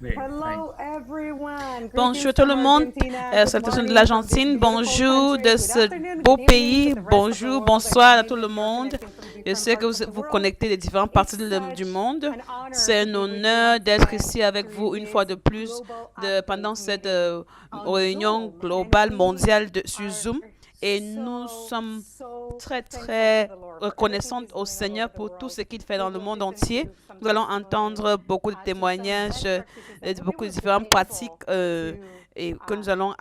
Great, thanks. Hello everyone. Bonjour Greetings tout from le monde, Argentina. Good salutations de morning from this l'Argentine, beautiful bonjour country. de Good ce afternoon, beau good evening to pays, the rest of the bonjour, world. I know bonsoir à tout maybe le you're monde. connecting from Je different sais que parts of vous the vous world. connectez des différentes It's parties du such monde. an honor C'est to un be with you honneur once d'être again ici avec vous une through fois de this plus global pendant update cette meeting on réunion Zoom. And globale we mondiale sur are Zoom. Et nous so, sommes so très, thankful to très the Lord for everything reconnaissantes He's au doing all over Seigneur the pour tout world. ce qu'il fait We dans le will monde listen entier. to some Nous allons testimonies, entendre beaucoup de to some témoignages best practices that de we beaucoup de were différentes pratiques able to et que nous allons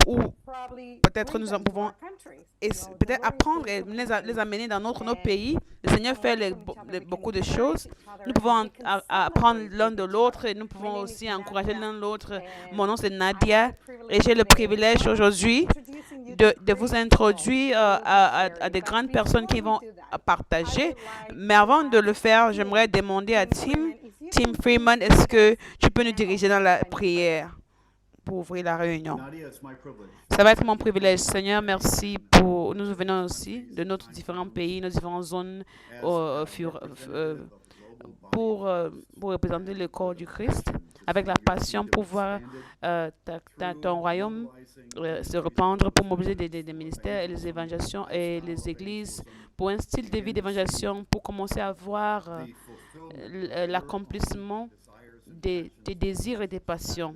ou probably peut-être bring nous en them to pouvons our countries. You know, the peut-être Lord is apprendre doing et so many les things, amener dans nos and pays. Le Seigneur we can fait learn from each other. We can beaucoup de encourage choses. each Nous other, and pouvons we can apprendre celebrate l'un with de each l'autre other. et nous My pouvons name is aussi encourager Nadia, l'un de l'autre. Mon nom and c'est I have Nadia the et privilege j'ai le today privilège of aujourd'hui introducing you to de vous great people introduire who will be à sharing. des But grandes personnes before qui we vont do that, I partager. would like Mais to avant de ask le faire, j'aimerais demander à Tim Freeman, if you Tim can please Freeman, est-ce lead que us tu peux nous and diriger open dans this la time in prayer. prière pour ouvrir la réunion? Nadia, it's my privilege. Ça va être mon privilège. Seigneur, merci pour... Nous venons aussi de nos différents pays, nos différentes zones pour, pour représenter le corps du Christ avec la passion pour voir ton royaume se répandre, pour mobiliser des ministères et les évangélisations et les églises, pour un style de vie d'évangélisation, pour commencer à voir l'accomplissement des désirs et des passions.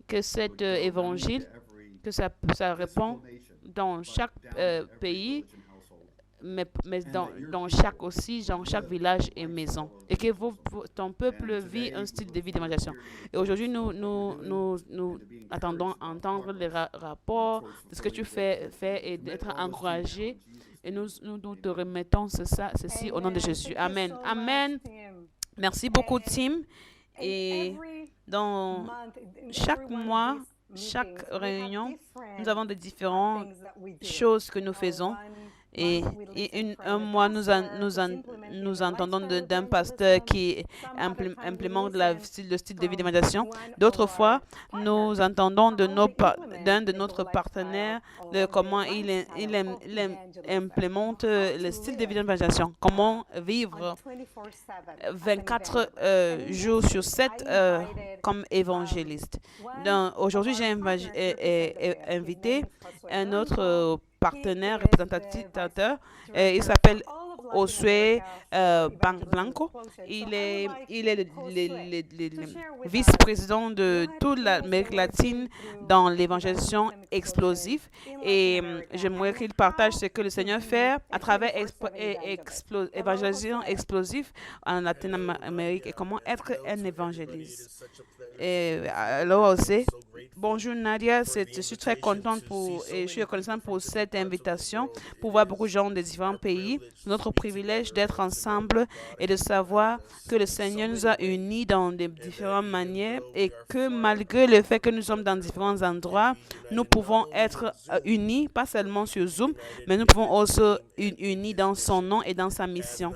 Que cet évangile, que ça répond dans chaque pays, mais dans chaque aussi, dans chaque village et maison. Et que ton peuple vit un style de vie d'évangélisation. Et aujourd'hui, nous attendons entendre les rapports de ce que tu fais et d'être encouragés. Et nous te remettons ceci au nom de Amen. Jésus. Thank you Amen. so much, Amen. Tim. Merci beaucoup, And Tim. in Et every dans month, in chaque every one of mois, these chaque meetings, we have réunion, nous different avons des différentes things that we do. choses que nous You know, faisons. one Et, month we listen un from a mois, pastor who's implementing nous a entendons lifestyle d'un pasteur evangelism. qui Some other time we implémente listen le style de vie from d'évangélisation. one of D'autres our fois, nous partners entendons on how they implement d'un de this notre lifestyle partenaire de or the comment lifestyle of evangelism. You know, implémente how le to style de vie live d'évangélisation. Comment on vivre 24/7 as an 24 evangelist. And in jours this sur case, 7 I invited comme évangéliste. one of Aujourd'hui, our j'ai partners representative. His name invité is Josue un autre Blanco. He partenaire is the représentateur. Il director for s'appelle all of Latin Josué America for Evangelism Blanco. Explosion. So Il I would est, like il est Josue to share with us vice-président de what toute is the l'Amérique Lord latine doing through dans l'évangélisation Evangelism Explosion explosive. in Latin Et America j'aimerais and qu'il partage how ce que le to Seigneur be fait à a travers 24/7 evangelist. Hello, évangélisation Josue. explosive en Latine-Amérique et comment être un évangéliste. Et alors aussi, bonjour Nadia, je suis très contente et je suis reconnaissante pour cette invitation, pour voir beaucoup de gens de différents pays. Notre privilège d'être ensemble et de savoir que le Seigneur nous a unis dans de différentes manières et que malgré le fait que nous sommes dans différents endroits, nous pouvons être unis, pas seulement sur Zoom, mais nous pouvons aussi unis dans son nom et dans sa mission.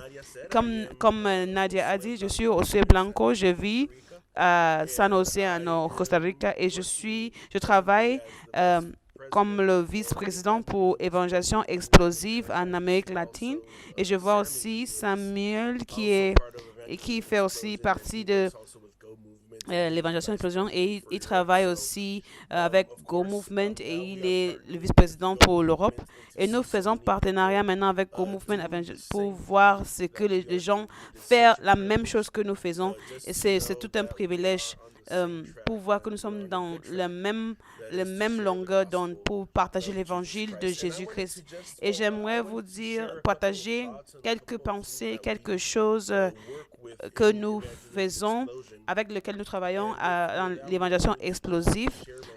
Comme Nadia a dit, je suis José Blanco, je vis à San José, en Costa Rica, et je travaille comme le vice-président pour Évangélisation explosive en Amérique latine. Et je vois aussi Samuel qui fait aussi partie de l'évangélisation explosion et il travaille aussi avec Go Movement et il est le vice-président pour l'Europe. Et nous faisons partenariat maintenant avec Go Movement pour voir ce que les gens font la même chose que nous faisons. Et c'est tout un privilège pour voir que nous sommes dans la même longueur d'onde pour partager l'évangile de Jésus-Christ. Et j'aimerais vous dire, partager quelques pensées, quelque chose que nous faisons, avec lequel nous travaillons dans l'évangélisation explosive.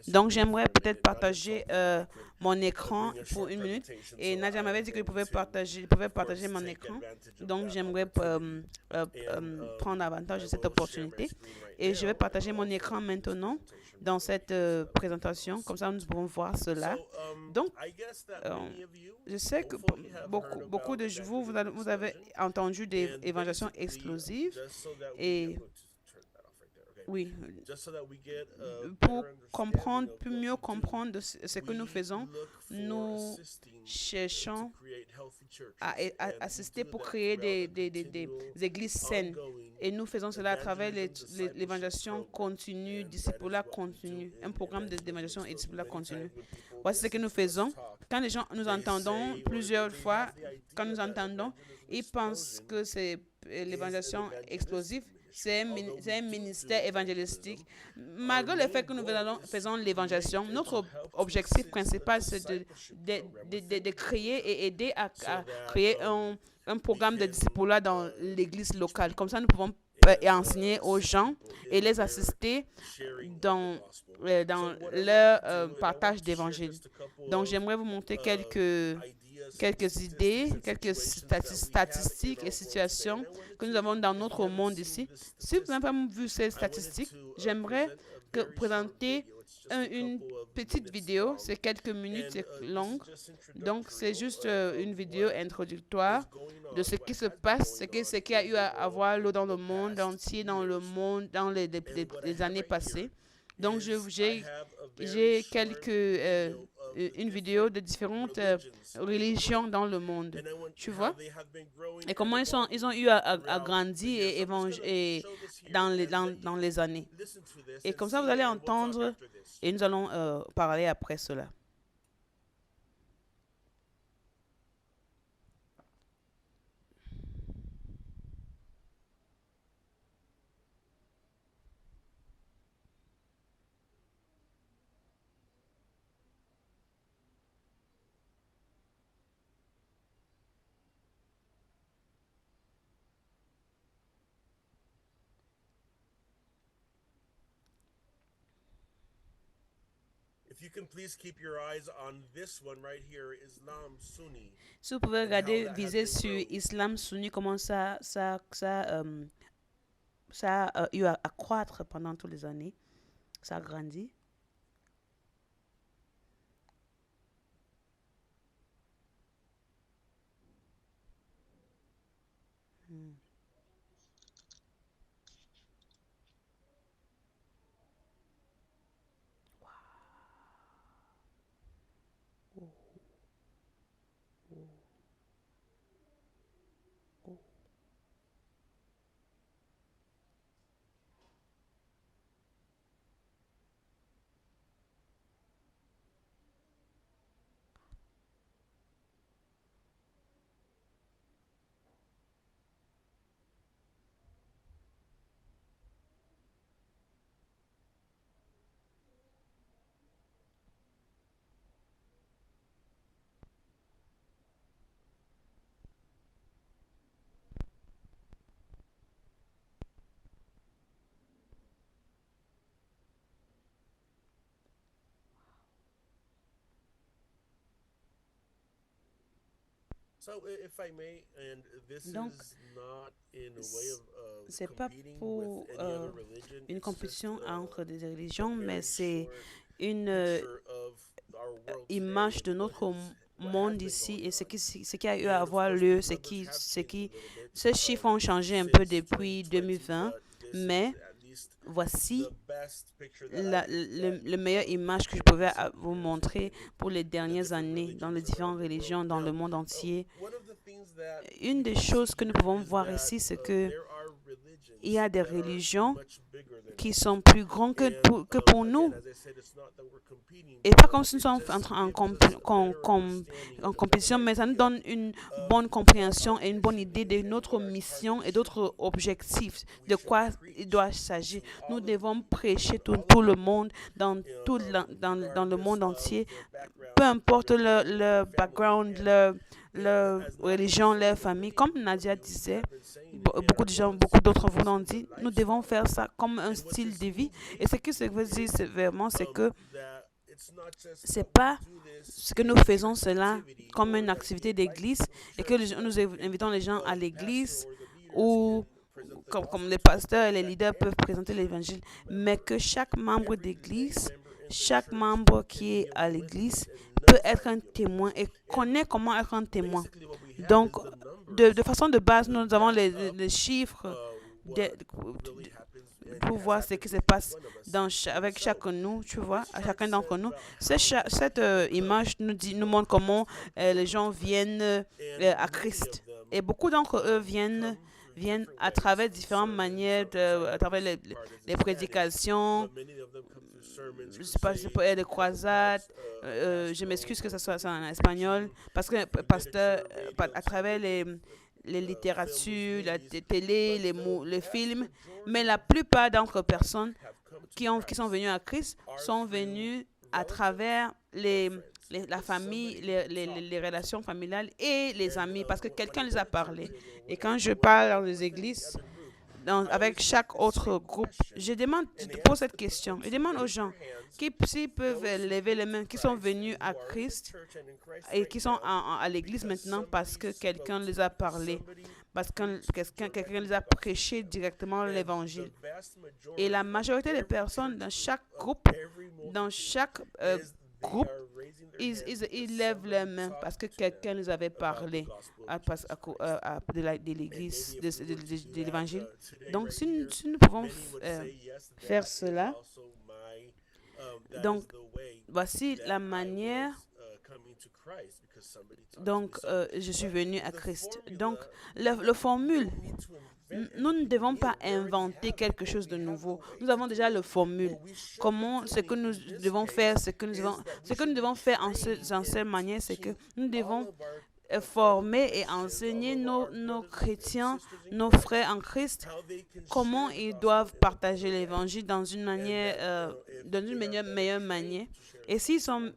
Donc, j'aimerais peut-être partager mon écran pour une minute. Et Nadia m'avait dit qu'il pouvait partager mon écran. Donc, j'aimerais prendre avantage de cette opportunité. Et je vais partager mon écran maintenant dans cette présentation. Comme ça, nous pourrons voir cela. Donc, je sais que beaucoup de vous avez entendu des évangélisations explosives et Oui, just so that we get a pour better comprendre, understanding of plus what mieux we do. comprendre ce que nous We faisons, look for nous assisting to cherchons create healthy churches, à and we assister do pour that créer throughout a des continual, églises saines. ongoing Et nous faisons cela à travers evangelism discipleship l'évangélisation program, continue, and that discipulat is what we do continu, un in programme evangelism. d'évangélisation et So discipulat many continu. times when people Voici ce que listen nous to us faisons. talk, Quand les gens nous they entendons say, or plusieurs they fois, have the quand nous idea that entendons, evangelism ils pensent explosion que c'est is an l'évangélisation evangelist explosive, ministry, c'est although we c'est un do ministère évangélistique. evangelism. Our Malgré le fait main que nous goal is to faisons create l'évangélisation, and to notre help to objectif assist a principal, c'est discipleship program de within créer et aider à so that créer un programme de can discipulat dans uh, l'église locale. Comme ça, nous pouvons et and enseigner aux assist gens people et in les their assister sharing of the dans, gospel. dans So what I leur want to do, and I partage want to share d'évangile. just a couple Donc, of j'aimerais vous montrer ideas, quelques statistics, idées, and quelques situations that we have in statistiques our et world situations today. And I wanted que nous to, avons dans if you notre haven't monde seen ici. this Si vous n'avez statistic, pas vu ces I wanted statistiques, to j'aimerais present a que very short présenter video. It's just a une couple of petite minutes vidéo, long. c'est quelques minutes, And c'est this is long. just Donc, c'est introductory juste of une vidéo what introductoire is going de on, ce what qui se has been passe, going ce on qui a in eu the à world avoir lieu dans le the monde past entier, dans le years. monde, dans And what I les have années right here passées. Donc, is I j'ai have a very j'ai short quelques video of the une vidéo different de différentes religions in the religions world. dans le monde. And I want Tu how vois? they have been growing Et and comment ils ont evolving eu à throughout the grandir years. et, So I'm just gonna et show this here dans and let dans you les années. listen to this Et and comme ça, see vous allez it, and we'll talk entendre after this. et nous allons parler après cela. If you can please keep your eyes on this one right here, Islam Sunni. Si vous pouvez And how regarder, that has viser been sur growing. Islam Sunni, comment ça a eu à croître pendant toutes les années. Ça a grandi. So if I may, and this Donc, is not in a way of c'est pas competing pour with any other religion. une It's compétition just, entre des a religions, very mais c'est short une picture of our world image today de and notre what has monde been ici going et on. ce qui a eu And à of avoir course, lieu, these numbers have changed a little bit, ces chiffres ont changé un peu since depuis 2020, 2020, but this is mais at least voici the best picture that I could get le meilleure of image que je the pouvais recent vous years montrer in pour les the dernières different années dans les religions différentes around the religions world. dans le Now, monde entier. one of the things that Une we des can choses see que nous here pouvons is voir that, ici, c'est que there are religions il y a des that are religions much bigger than qui us. sont plus grands que pour Again, nous. as I said, it's not that we're competing, Et pas but comme si nous it sommes just en gives us a better understanding en and a compétition, better mais ça nous idea donne une of bonne what compréhension our et une bonne mission idée is de and notre what our mission target et should d'autres be. objectifs, We de should quoi il doit preach s'agir. to Nous all of devons the prêcher people, all tout of le people, monde, dans dans le monde regardless entier, of their peu background, importe their leur religion, their family. background, And leur as Nadia religion, said, leur and famille. many Comme of Nadia you disait, have been saying it, beaucoup de gens, beaucoup d'autres vous l'ont dit, nous devons faire ça comme un And what style this de vie. means Et ce que ça veut dire, c'est vraiment, c'est que that it's not just c'est that we pas do this ce que nous as a faisons church cela activity comme or une that activité we invite d'église people to et que church so nous that we can, invitons les gens à the l'église pastor or the leaders ou can present the comme gospel les to pasteurs et les that leaders peuvent every présenter l'évangile, mais member, que chaque membre every lay d'église, member in the chaque church membre can qui be est a à witness l'église and peut knows how être to un be a witness. témoin et And connaît comment être un témoin. basically what we have Donc, is the numbers de façon de base, nous avons back up les chiffres what de, really happens and pour voir ce qui se passe avec chacun de nous, tu vois, à chacun d'entre nous. Cette image nous montre comment les gens viennent à Christ. Et beaucoup d'entre eux viennent à travers différentes manières, à travers les prédications, je sais pas, des croisades. Je m'excuse que ce soit ça en espagnol, parce que pasteur, à travers les littératures, la télé, les films, mais la plupart d'entre personnes qui sont venues à Christ sont venues à travers la famille, les relations familiales et les amis, parce que quelqu'un les a parlé. Et quand je parle dans les églises, avec chaque autre groupe, je pose cette question. Je demande aux gens s'ils peuvent lever les mains, qui sont venus à Christ et qui sont à l'église maintenant parce que quelqu'un les a parlé, parce que quelqu'un les a prêché directement l'évangile. Et la majorité des personnes dans chaque groupe, ils lèvent les mains parce que quelqu'un les avait parlé de l'église, de l'évangile. Donc, si nous pouvons faire cela, donc, voici la manière. Donc, je suis venu à Christ. Donc, le formule, nous ne devons pas inventer quelque chose de nouveau. Nous avons déjà le formule. Ce que nous devons faire, ce que nous devons faire en cette manière, c'est que nous devons former et enseigner nos chrétiens, nos frères en Christ, comment ils doivent partager l'évangile dans une meilleure manière. Et s'ils sont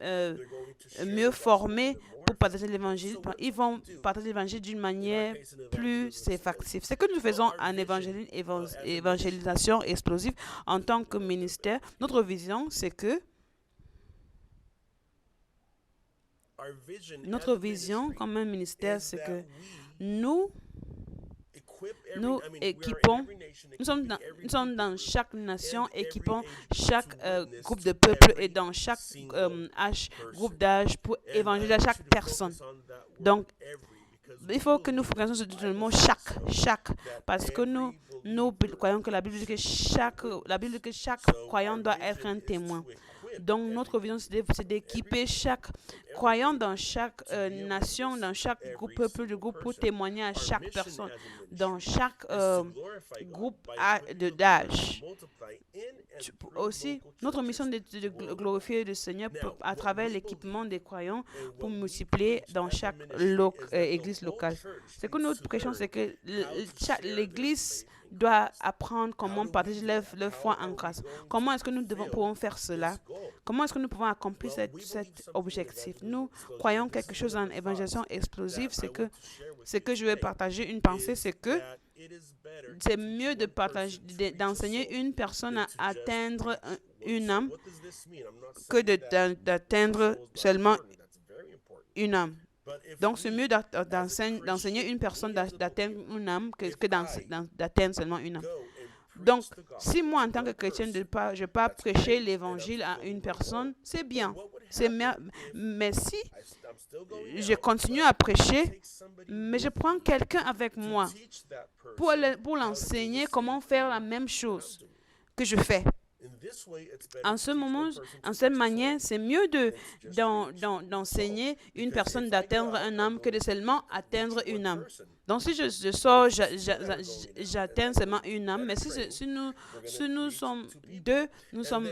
mieux formés pour partager l'évangile, ils vont partager l'évangile d'une manière plus effective. Ce que nous faisons en évangélisation explosive en tant que ministère, notre vision, c'est que notre vision comme un ministère, c'est que nous équipons, nous sommes dans chaque nation, équipons chaque groupe de peuple et dans chaque groupe d'âge pour évangéliser chaque personne. Donc, il faut que nous focalisions sur le mot chaque, parce que nous croyons que la Bible dit que chaque croyant doit être un témoin. Donc, notre vision, c'est d'équiper chaque croyant dans chaque nation, dans chaque peuple de groupe pour témoigner à chaque personne, dans chaque groupe d'âge. Aussi, notre mission est de glorifier le Seigneur à travers l'équipement des croyants pour multiplier dans chaque église locale. Ce que nous prêchons, c'est que l'église doit apprendre comment partager leur foi en grâce. Comment est-ce que nous pouvons faire cela? Comment est-ce que nous pouvons accomplir cet objectif? Nous croyons quelque chose en évangélisation explosive, c'est que je vais partager une pensée, c'est que c'est mieux d'enseigner une personne à atteindre une âme que d'atteindre seulement une âme. Donc, c'est mieux d'enseigner une personne d'atteindre une âme que d'atteindre seulement une âme. Donc, si moi, en tant que chrétien, je ne vais pas prêcher l'évangile à une personne, c'est bien. Mais si je continue à prêcher, mais je prends quelqu'un avec moi pour l'enseigner comment faire la même chose que je fais. En ce moment, en cette manière, c'est mieux d'enseigner une personne d'atteindre un âme que de seulement atteindre une âme. Donc, si je sors, j'atteins seulement une âme, mais si nous sommes deux, nous sommes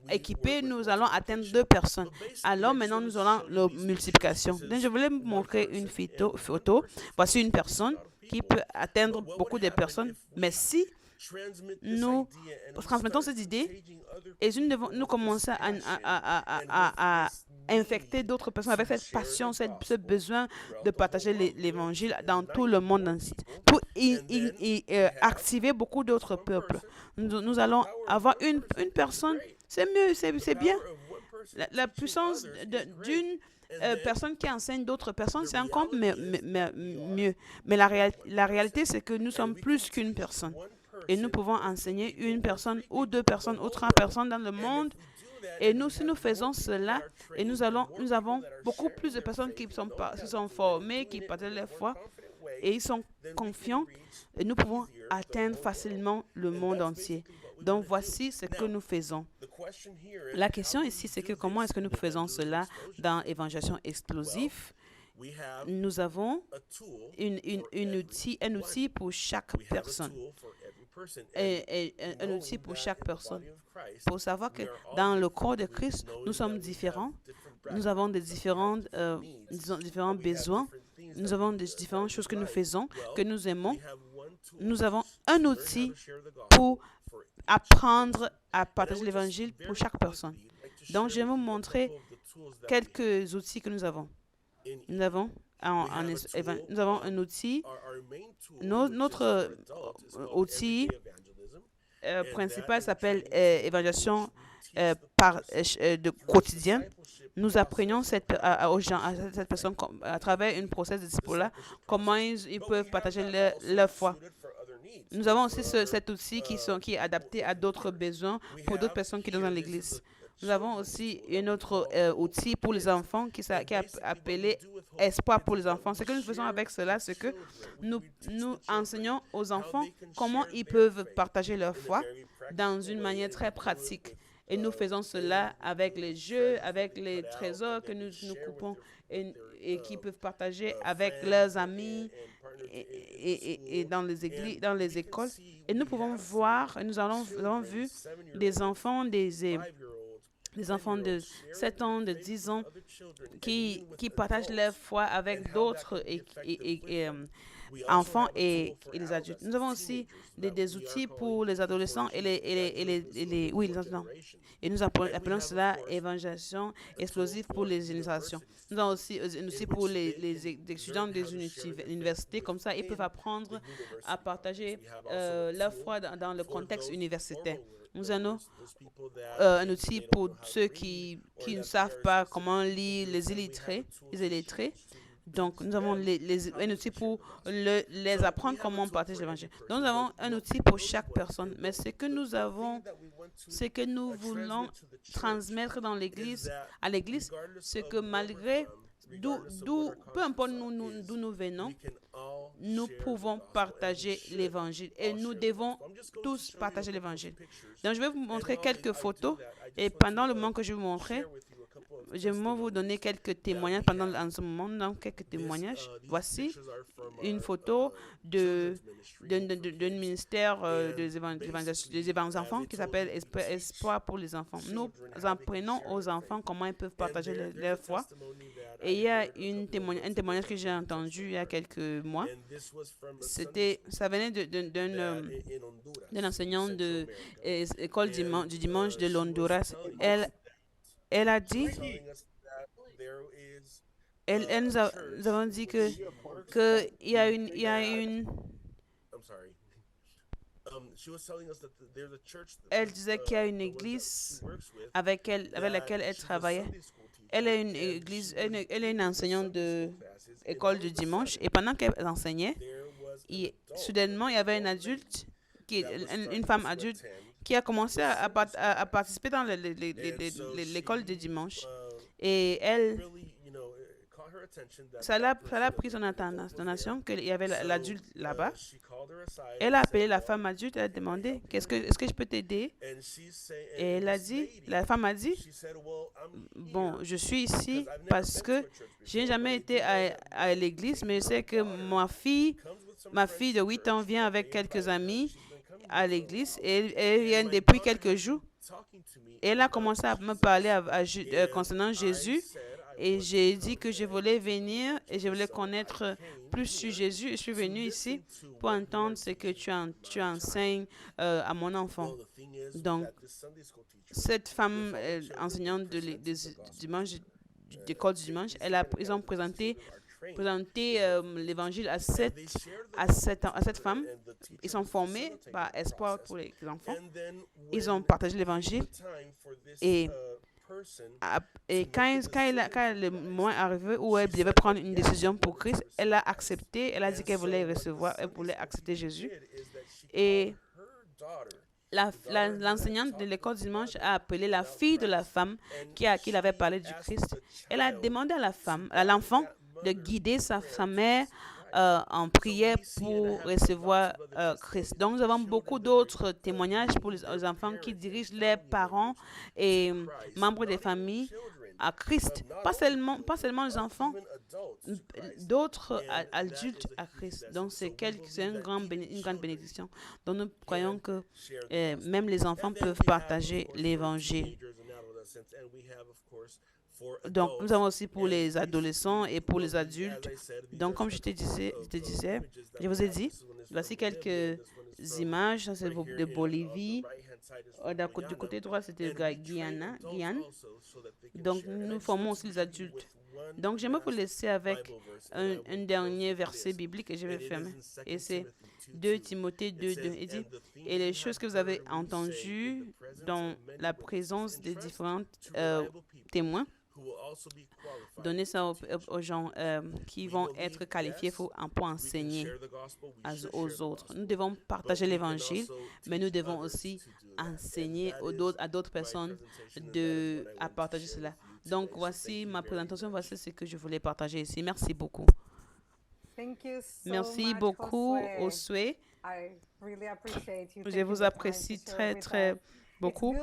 équipés, nous allons atteindre 2 personnes. Alors, maintenant, nous aurons la multiplication. Donc, je voulais vous montrer une photo. Voici une personne qui peut atteindre beaucoup de personnes, mais si nous transmettons cette idée et nous commençons à infecter d'autres personnes avec cette passion, ce besoin de partager l'évangile dans tout le monde entier, pour activer beaucoup d'autres peuples. Nous allons avoir une personne, c'est mieux, c'est bien. La puissance d'une personne qui enseigne d'autres personnes, c'est encore mieux. Mais la réalité, c'est que nous sommes plus qu'une personne. Et nous pouvons enseigner une personne ou 2 personnes ou 3 personnes dans le monde. Et si nous faisons cela, et nous avons beaucoup plus de personnes qui sont formées, qui partagent leur foi, et ils sont confiants, et nous pouvons atteindre facilement le monde entier. Donc, voici ce que nous faisons. La question ici, c'est que comment est-ce que nous faisons cela dans évangélisation explosive? Nous avons un outil pour chaque personne. Et un outil pour chaque personne. Pour savoir que dans le corps de Christ, nous sommes différents. Nous avons différents besoins. Nous avons des différentes choses que nous faisons, que nous aimons. Nous avons un outil pour apprendre à partager l'évangile pour chaque personne. Donc, je vais vous montrer quelques outils que nous avons. Nous avons un outil. Notre outil principal s'appelle évangélisation de quotidien. Nous apprenons aux gens, à cette personne, à travers une process de disciple-là, comment ils peuvent partager leur foi. Nous avons aussi cet outil qui est adapté à d'autres besoins pour d'autres personnes qui sont dans l'Église. Nous avons aussi un autre outil pour les enfants qui est appelé Espoir pour les enfants. Ce que nous faisons avec cela, c'est que nous enseignons aux enfants comment ils peuvent partager leur foi dans une manière très pratique. Et nous faisons cela avec les jeux, avec les trésors que nous coupons et qui peuvent partager avec leurs amis et dans les églises, dans les écoles. Et nous pouvons voir, nous avons vu des enfants, des enfants de 7 ans, de 10 ans qui partagent leur foi avec d'autres enfants et les adultes. Nous avons aussi des outils pour les adolescents et les adolescents. Et nous appelons cela évangélisation explosive pour les générations. Nous avons aussi un outil pour les étudiants des universités. Comme ça, ils peuvent apprendre à partager leur foi dans le contexte universitaire. Nous avons un outil pour ceux qui ne savent pas comment lire, les illettrés. Donc, nous avons un outil pour les apprendre comment partager l'évangile. Donc, nous avons un outil pour chaque personne. Mais ce que nous voulons transmettre à l'église, c'est que malgré peu importe d'où nous venons, nous pouvons partager l'évangile et nous devons tous partager l'évangile. Donc, je vais vous montrer quelques photos et pendant le moment que je vais vous montrer, je vais vous donner quelques témoignages en ce moment. Donc, quelques témoignages. Voici une photo d'un ministère des enfants qui s'appelle Espoir pour les enfants. Nous apprenons aux enfants comment ils peuvent partager leur foi. Et il y a un témoignage que j'ai entendu il y a quelques mois. Ça venait d'un enseignant de l'école du dimanche de l'Honduras. Elle a dit, nous avons dit que il y a une elle disait qu'il y a une église avec laquelle elle travaillait. Elle est une enseignante de l'école du dimanche et pendant qu'elle enseignait, soudainement il y avait une femme adulte qui a commencé à participer dans l'école du dimanche. Et ça l'a pris son attention qu'il y avait l'adulte là-bas. Elle a appelé la femme adulte, elle a demandé, est-ce que je peux t'aider? Et la femme a dit, bon, je suis ici parce que je n'ai jamais été à l'église, mais je sais que ma fille de 8 ans vient avec quelques amis à l'église et elle vient depuis quelques jours. Elle a commencé à me parler concernant Jésus et j'ai dit que je voulais venir et je voulais connaître plus sur Jésus. Je suis venue ici pour entendre ce que tu enseignes à mon enfant. Donc, cette femme enseignante de l'école du dimanche, ils ont présenté l'évangile à cette femme. Ils sont formés par Espoir pour les enfants. Ils ont partagé l'évangile et quand le moment est arrivé où elle devait prendre une décision pour Christ, elle a accepté, elle a dit qu'elle voulait recevoir, elle voulait accepter Jésus. Et l'enseignante de l'école du dimanche a appelé la fille de la femme qui avait parlé du Christ. Elle a demandé à l'enfant de guider sa mère en prière pour recevoir Christ. Donc, nous avons beaucoup d'autres témoignages pour les enfants qui dirigent leurs parents et membres des familles à Christ. Pas seulement les enfants, d'autres adultes à Christ. Donc, c'est une grande bénédiction. Donc, nous croyons que même les enfants peuvent partager l'Évangile. Donc, nous avons aussi pour les adolescents et pour les adultes. Donc, comme je vous ai dit, voici quelques images. Ça, c'est de Bolivie. Du côté droit, c'était Guyane. Donc, nous formons aussi les adultes. Donc, j'aimerais vous laisser avec un dernier verset biblique et je vais fermer. Et c'est 2 Timothée 2:2. Il dit, et les choses que vous avez entendues dans la présence des différents témoins, donnez ça aux gens qui vont être qualifiés pour enseigner aux autres. Nous devons partager l'Évangile, mais nous devons aussi enseigner à d'autres personnes à partager cela. Donc, voici ma présentation, voici ce que je voulais partager ici. Merci beaucoup. Merci beaucoup, Josué. Je vous apprécie très, très beaucoup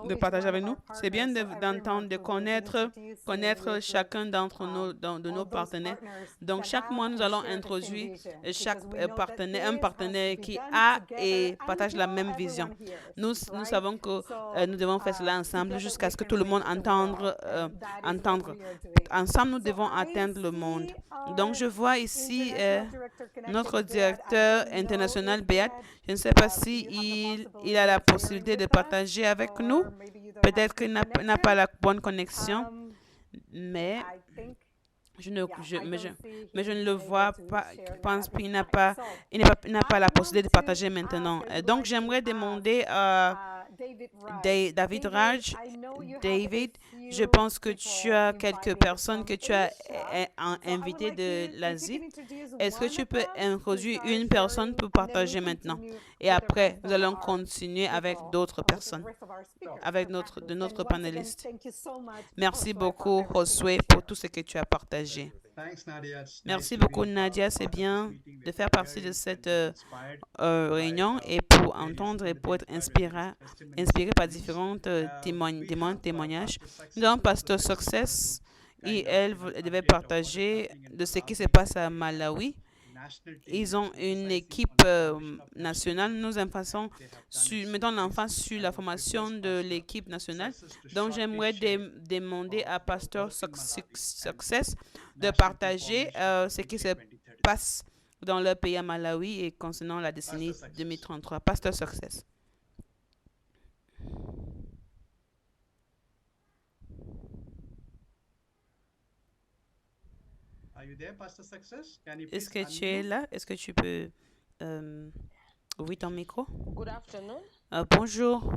de partager avec nous. C'est bien d'entendre, de connaître chacun de nos partenaires. Donc, chaque mois, nous allons introduire un partenaire qui a et partage la même vision. Nous savons que nous devons faire cela ensemble jusqu'à ce que tout le monde entende. Ensemble, nous devons atteindre le monde. Donc, je vois ici notre directeur international, Beat. Je ne sais pas s'il a la possibilité de partager avec nous. Peut-être qu'il n'a pas la bonne connexion, mais je ne le vois pas. Je pense qu'il n'a pas la possibilité de partager maintenant. Donc, j'aimerais demander à David Raj. David, je pense que tu as quelques personnes que tu as invitées de l'Asie. Est-ce que tu peux introduire une personne pour partager maintenant? Et après, nous allons continuer avec d'autres personnes, avec notre panéliste. Merci beaucoup, Josué, pour tout ce que tu as partagé. Merci beaucoup, Nadia. C'est bien de faire partie de cette réunion et pour entendre et pour être inspiré par différents témoignages. Nous avons Pasteur Success et elle devait partager de ce qui se passe à Malawi. Ils ont une équipe nationale. Nous mettons l'emphase sur la formation de l'équipe nationale. Donc, j'aimerais demander à Pasteur Success de partager ce qui se passe dans leur pays à Malawi et concernant la décennie 2033. Pasteur Success. Est-ce que tu es là? Est-ce que tu peux ouvrir ton micro? Bonjour.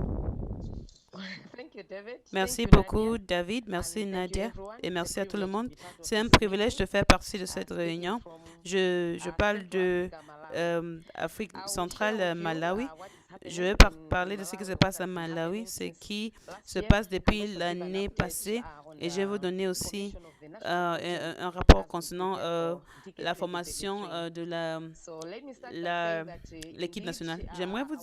Merci beaucoup, David. Merci, Nadia. Et merci à tout le monde. C'est un privilège de faire partie de cette réunion. Je parle de Afrique centrale, Malawi. Je vais parler de ce qui se passe à Malawi, ce qui se passe depuis l'année passée. Et je vais vous donner aussi un rapport concernant la formation de l'équipe nationale. J'aimerais vous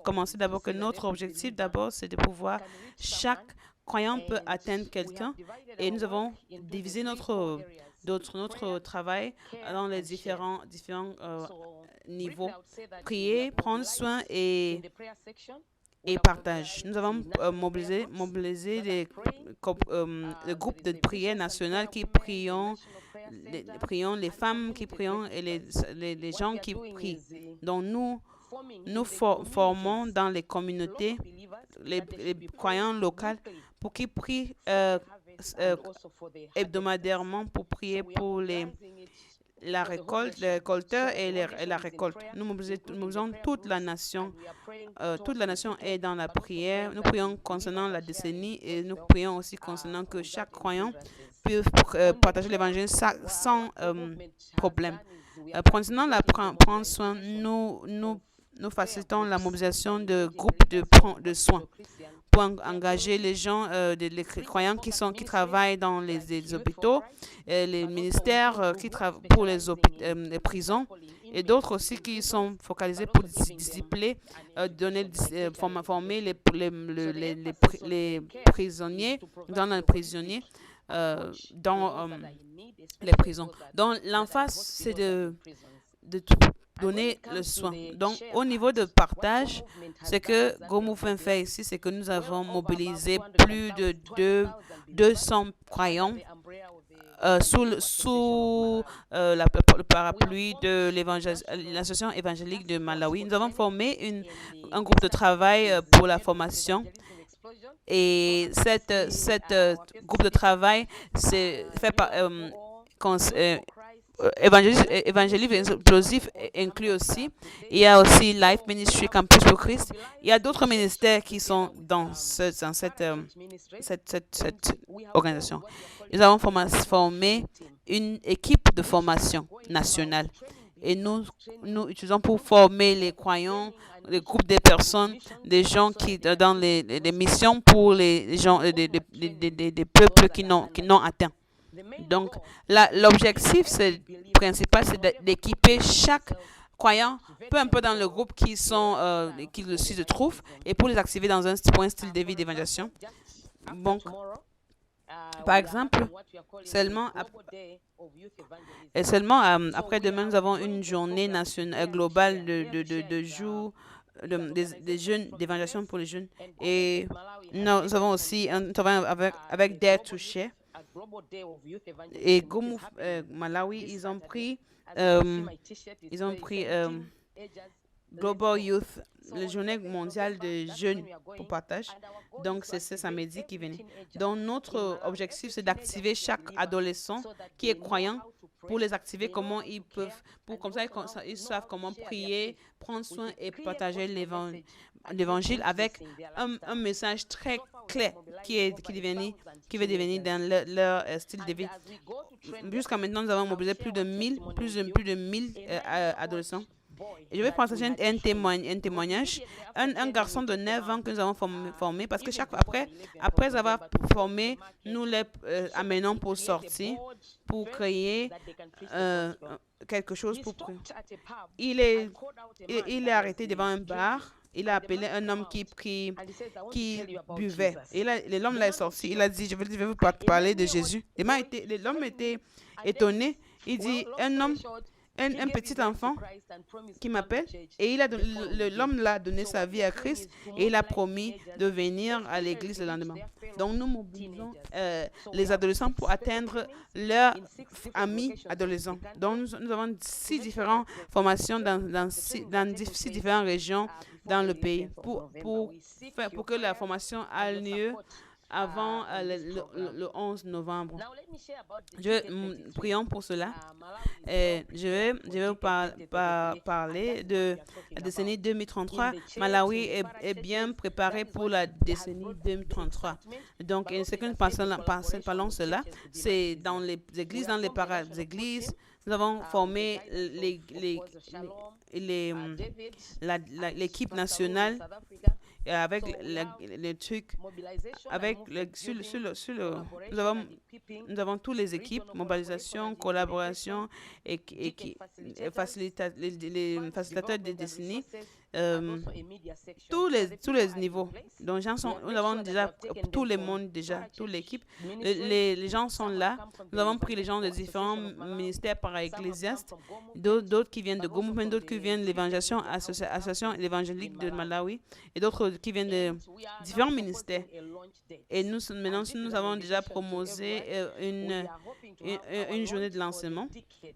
commencer d'abord que notre objectif, d'abord, c'est de pouvoir, chaque croyant peut atteindre quelqu'un. Et nous avons divisé notre travail dans les différents niveaux. Prier, prendre soin et partage. Nous avons mobilisé les groupes de prière nationale qui prions, les femmes qui prions et les gens qui prient. Donc, nous formons dans les communautés les croyants locaux pour qu'ils prient hebdomadairement pour prier pour la récolte, les récolteurs et la récolte. Nous mobilisons toute la nation. Toute la nation est dans la prière. Nous prions concernant la décennie et nous prions aussi concernant que chaque croyant puisse partager l'évangile sans problème. Concernant prendre soin, nous nous facilitons la mobilisation de groupes de soins pour engager les gens, les croyants qui travaillent dans les hôpitaux, les ministères qui travaillent pour les prisons et d'autres aussi qui sont focalisés pour discipliner, former les prisonniers dans les prisonniers dans les prisons. Donc l'emphase, c'est de donner le soin. Donc, au niveau de partage, ce que Go Movement fait ici, c'est que nous avons mobilisé plus de 200 croyants sous le parapluie de l'association évangélique de Malawi. Nous avons formé un groupe de travail pour la formation. Et cette groupe de travail fait par évangélisme explosif inclut aussi. Il y a aussi Life Ministry Campus for Christ. Il y a d'autres ministères qui sont dans cette organisation. Nous avons formé une équipe de formation nationale. Et nous utilisons pour former les croyants, les groupes de personnes, des gens qui dans les missions pour les gens, des peuples qui n'ont atteint. Donc, l'objectif principal, c'est d'équiper chaque croyant, peu importe dans le groupe qui se trouve, et pour les activer dans un style de vie d'évangélisation. Donc, par exemple, seulement après-demain, nous avons une journée nationale globale de jours des jeunes, d'évangélisation pour les jeunes. Et nous avons aussi un travail avec Dare to Share. Et Malawi, ils ont pris Global Youth, la journée mondiale de jeunes pour partage. Donc, c'est ce samedi qui venait. Donc, notre objectif, c'est d'activer chaque adolescent qui est croyant pour les activer, comment ils peuvent, comme ça, ils savent comment prier, prendre soin et partager l'évangile avec un message très clair qui va devenir dans leur style de vie. Jusqu'à maintenant, nous avons mobilisé plus de 1000 adolescents. Et je vais partager un témoignage. Un garçon de 9 ans que nous avons formé, parce que après avoir formé, nous les amenons pour sortir, pour créer quelque chose. Il est arrêté devant un bar. Il a appelé un homme qui buvait. Et l'homme l'a sorti. Il a dit, je vais vous parler de Jésus. L'homme était étonné. Il dit, un petit enfant qui m'appelle et l'homme l'a donné sa vie à Christ et il a promis de venir à l'église le lendemain. Donc nous mobilisons les adolescents pour atteindre leurs amis adolescents. Donc nous avons 6 différentes formations dans 6 différentes régions dans le pays pour que la formation ait lieu avant le 11 novembre. Prions pour cela. Je vais vous parler de la décennie 2033. Malawi est bien préparé pour la décennie 2033. Donc, ce que nous parlons cela, c'est dans les églises, dans les églises. Nous avons formé l'équipe nationale avec les trucs, nous avons toutes les équipes, mobilisation, collaboration et les facilitateurs de décennies, tous les niveaux. Donc, nous avons déjà tout le monde, toute l'équipe. Les gens sont là. Nous avons pris les gens de différents ministères par ecclésiastes, d'autres qui viennent de Go Movement, d'autres qui viennent de l'évangélisation, association évangélique de Malawi, et d'autres qui viennent de différents ministères. Et maintenant, nous avons déjà proposé une journée de lancement.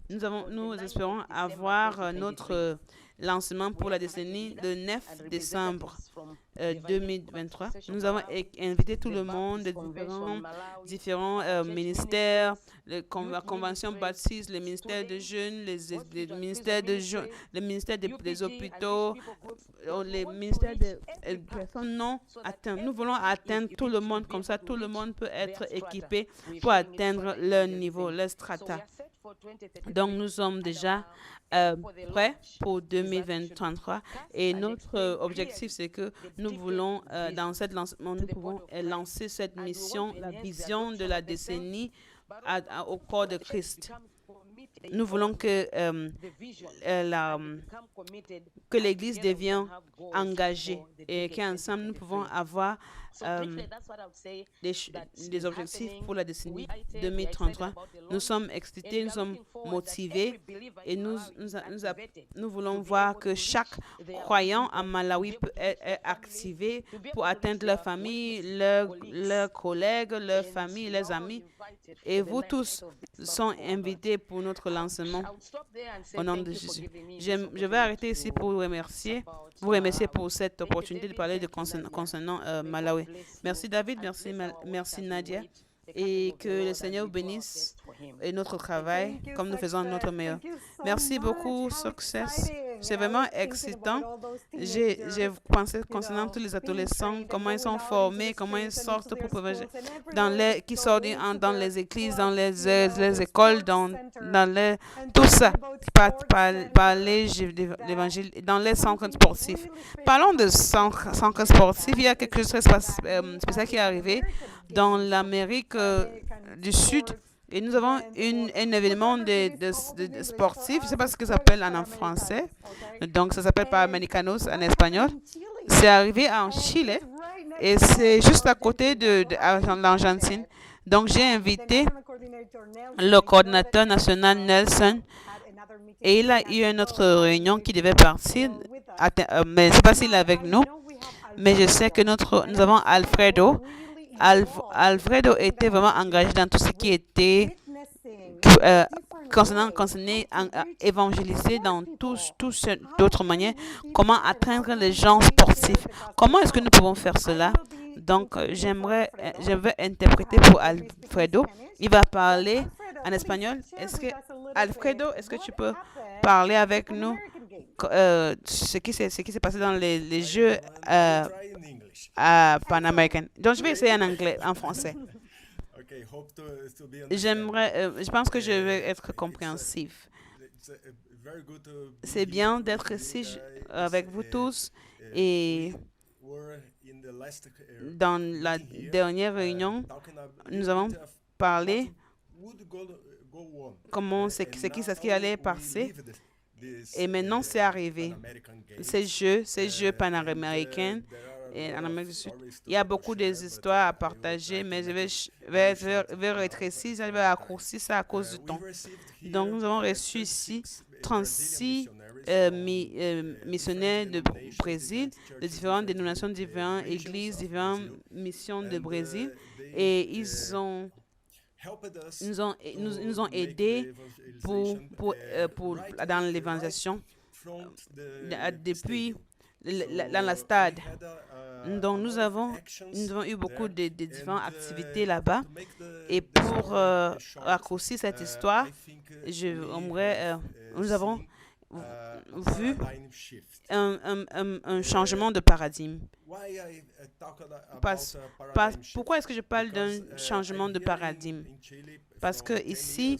Nous espérons avoir notre lancement pour la décennie le 9 décembre 2023. Nous avons invité tout le monde de différents ministères, la convention baptiste, les ministères de jeunes, les ministères des hôpitaux, les ministères des personnes non atteintes. Nous voulons atteindre tout le monde, comme ça tout le monde peut être équipé pour atteindre leur niveau, leur strata. Donc, nous sommes déjà prêts pour 2023 et notre objectif, c'est que nous voulons, dans cette lancement, nous pouvons lancer cette mission, la vision de la décennie au corps de Christ. Nous voulons que l'Église devienne engagée et qu'ensemble, nous pouvons avoir des objectifs pour la décennie 2033. Nous sommes excités, nous sommes motivés et nous voulons voir que chaque croyant en Malawi peut être activé pour atteindre leur famille, leurs collègues, leurs familles, leurs amis. Et vous tous sont invités pour notre lancement au nom de Jésus. Je vais arrêter ici pour vous remercier pour cette opportunité de parler concernant Malawi. Merci David, merci Nadia. Et que le Seigneur vous bénisse et notre travail comme nous faisons notre meilleur. Merci beaucoup, Success. C'est vraiment excitant. J'ai pensé concernant tous les adolescents, comment ils sont formés, comment ils sortent pour pouvoir qui sortent dans les églises, dans les écoles, dans tout ça, parler l'évangile dans les centres sportifs. Parlons de centres sportifs. Il y a quelque chose de spécial qui est arrivé dans l'Amérique du Sud. Et nous avons un événement de sportif, je ne sais pas ce que ça s'appelle en français, donc ça s'appelle Panamericanos en espagnol. C'est arrivé en Chili et c'est juste à côté de l'Argentine. Donc j'ai invité le coordinateur national Nelson et il a eu une autre réunion qui devait partir, mais je ne sais pas s'il est avec nous, mais je sais que nous avons Alfredo. Alfredo était vraiment engagé dans tout ce qui était concerné évangéliser dans tous d'autres manières, comment atteindre les gens sportifs. Comment est-ce que nous pouvons faire cela? Donc, je vais interpréter pour Alfredo. Il va parler en espagnol. Alfredo, est-ce que tu peux parler avec nous ce qui s'est passé dans les Jeux Pan-American. Donc, je vais essayer en anglais, en français. Je pense que je vais être compréhensif. C'est bien d'être ici avec vous tous et dans la dernière réunion, nous avons parlé ce qui allait passer et maintenant c'est arrivé. Ces jeux panaméricains et en Amérique du Sud. Il y a beaucoup d'histoires à partager, mais je vais rétrécir, je vais raccourcir ça à cause du temps. Donc, nous avons reçu ici 36 missionnaires de Brésil, de différentes dénominations, différentes églises, différentes missions de Brésil, et ils nous ont aidés dans l'évangélisation depuis dans la stade. Donc, nous avons eu beaucoup de différentes activités là-bas. Et pour raccourcir cette histoire, nous avons vu un changement de paradigme. Pourquoi est-ce que je parle d'un changement de paradigme? Parce que ici,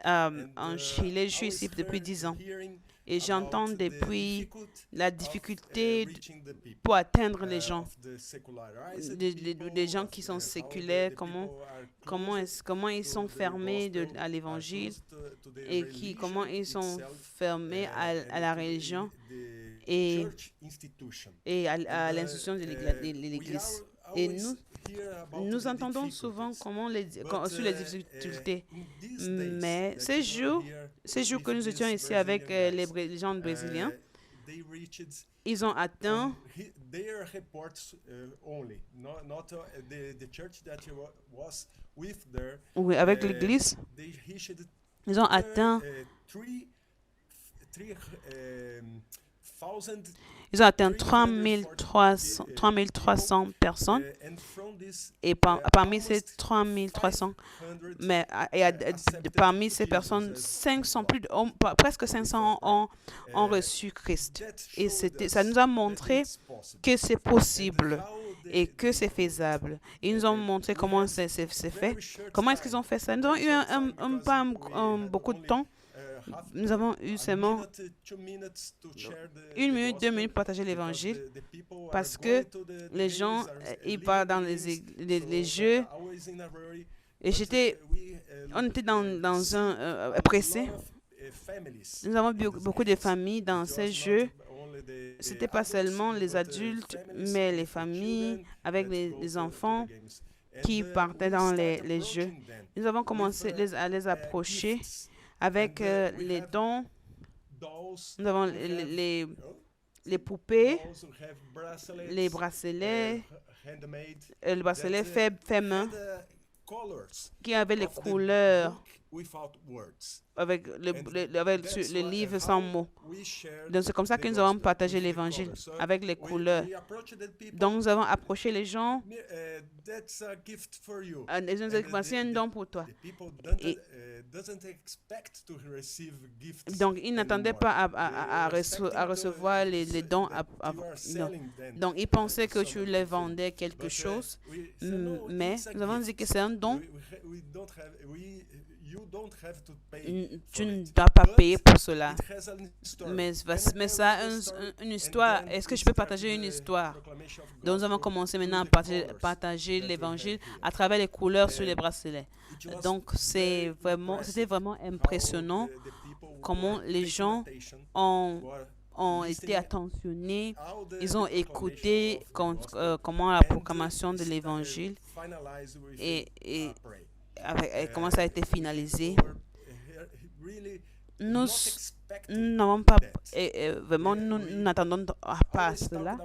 en Chili, je suis ici depuis 10 ans. Et j'entends depuis la difficulté pour atteindre les gens, des gens qui sont séculaires, comment ils sont fermés à l'évangile et comment ils sont fermés à la religion et à l'institution de l'Église. Et nous entendons souvent sur les difficultés. Mais ces jours que nous étions ici avec les gens brésiliens, ils ont atteint avec l'Église, ils ont atteint 3300 personnes et parmi ces 3300, parmi ces personnes, presque 500 ont reçu Christ. Et ça nous a montré que c'est possible et que c'est faisable. Ils nous ont montré comment c'est fait. Comment est-ce qu'ils ont fait ça? Nous avons eu pas beaucoup de temps. Nous avons eu seulement 1 minute, 2 minutes pour partager l'évangile parce que les gens, ils parlent dans les jeux et on était dans un pressé. Nous avons beaucoup de familles dans ces jeux. C'était pas seulement les adultes, mais les familles avec les enfants qui partaient dans les jeux. Nous avons commencé à les approcher avec les dons. Nous avons les poupées, les bracelets, le bracelet fait main qui avait les couleurs avec le livre sans mots. Donc, c'est comme ça que nous avons partagé l'évangile avec les couleurs. Donc, nous avons approché les gens. Et nous avons dit, c'est un don pour toi. Donc, ils n'attendaient pas à recevoir les dons. Non. Donc, ils pensaient que tu leur vendais quelque chose. Mais nous avons dit que c'est un don. Tu ne dois pas payer pour cela. Mais ça a une histoire. Est-ce que je peux partager une histoire? Donc, nous avons commencé maintenant à partager l'évangile à travers les couleurs sur les bracelets. Donc, c'était vraiment impressionnant comment les gens ont été attentionnés. Ils ont écouté comment la proclamation de l'évangile et comment ça a été finalisé. Nous n'avons pas vraiment, nous n'attendons pas à cela.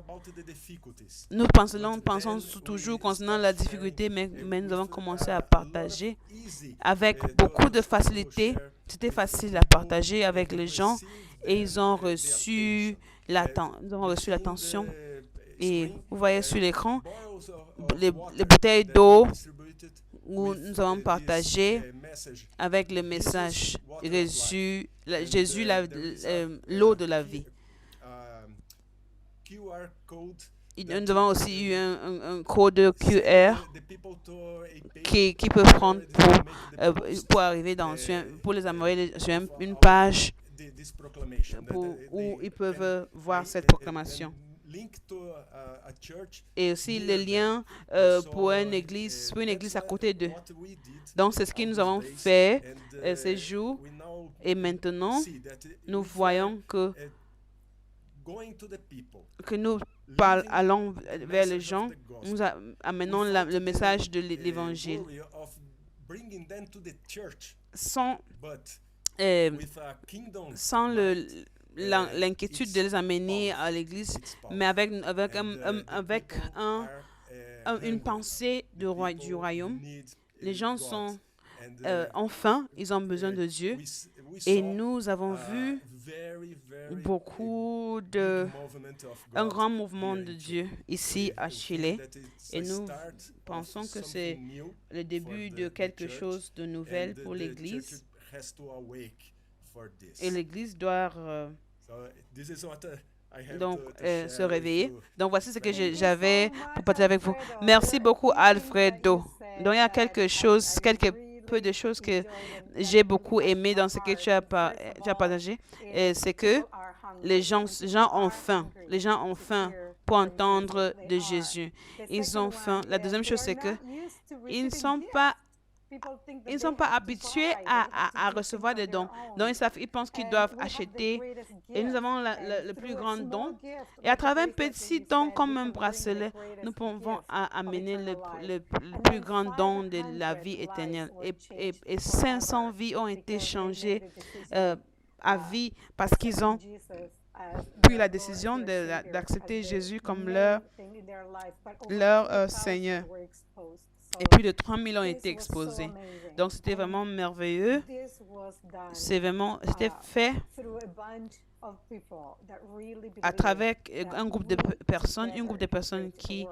Nous pensons toujours concernant la difficulté, mais nous avons commencé à partager avec beaucoup de facilité. C'était facile à partager avec les gens et ils ont reçu l'attention. Et vous voyez sur l'écran les bouteilles d'eau où nous avons partagé avec le message Jésus, l'eau de la vie. Nous avons aussi eu un code QR qui peut prendre pour arriver pour les amoureux sur une page où ils peuvent voir cette proclamation. Et aussi le lien pour une église à côté d'eux. Donc, c'est ce que nous avons fait ces jours. Et maintenant, nous voyons que nous allons vers les gens, nous amenons le message de l'évangile sans l'inquiétude de les amener à l'église, mais avec une pensée du royaume. Les gens sont enfin, ils ont besoin de Dieu. Et nous avons vu un grand mouvement de Dieu ici à Chile. Et nous pensons que c'est le début de quelque chose de nouvel pour l'Église. Et l'Église doit se réveiller. Donc, voici ce que j'avais pour partager avec vous. Merci beaucoup, Alfredo. Donc, il y a quelques peu de choses que j'ai beaucoup aimé dans ce que tu as partagé. C'est que les gens ont faim. Les gens ont faim pour entendre de Jésus. Ils ont faim. La deuxième chose, c'est que ils ne sont pas habitués à recevoir des dons. Donc, ils pensent qu'ils doivent acheter. Et nous avons le plus grand don. Et à travers un petit don comme un bracelet, nous pouvons amener le plus grand don de la vie éternelle. Et 500 vies ont été changées à vie parce qu'ils ont pris la décision d'accepter Jésus comme leur Seigneur. Et plus de 3000 ont été exposés. Donc, c'était vraiment merveilleux. C'était fait à travers un groupe de personnes qui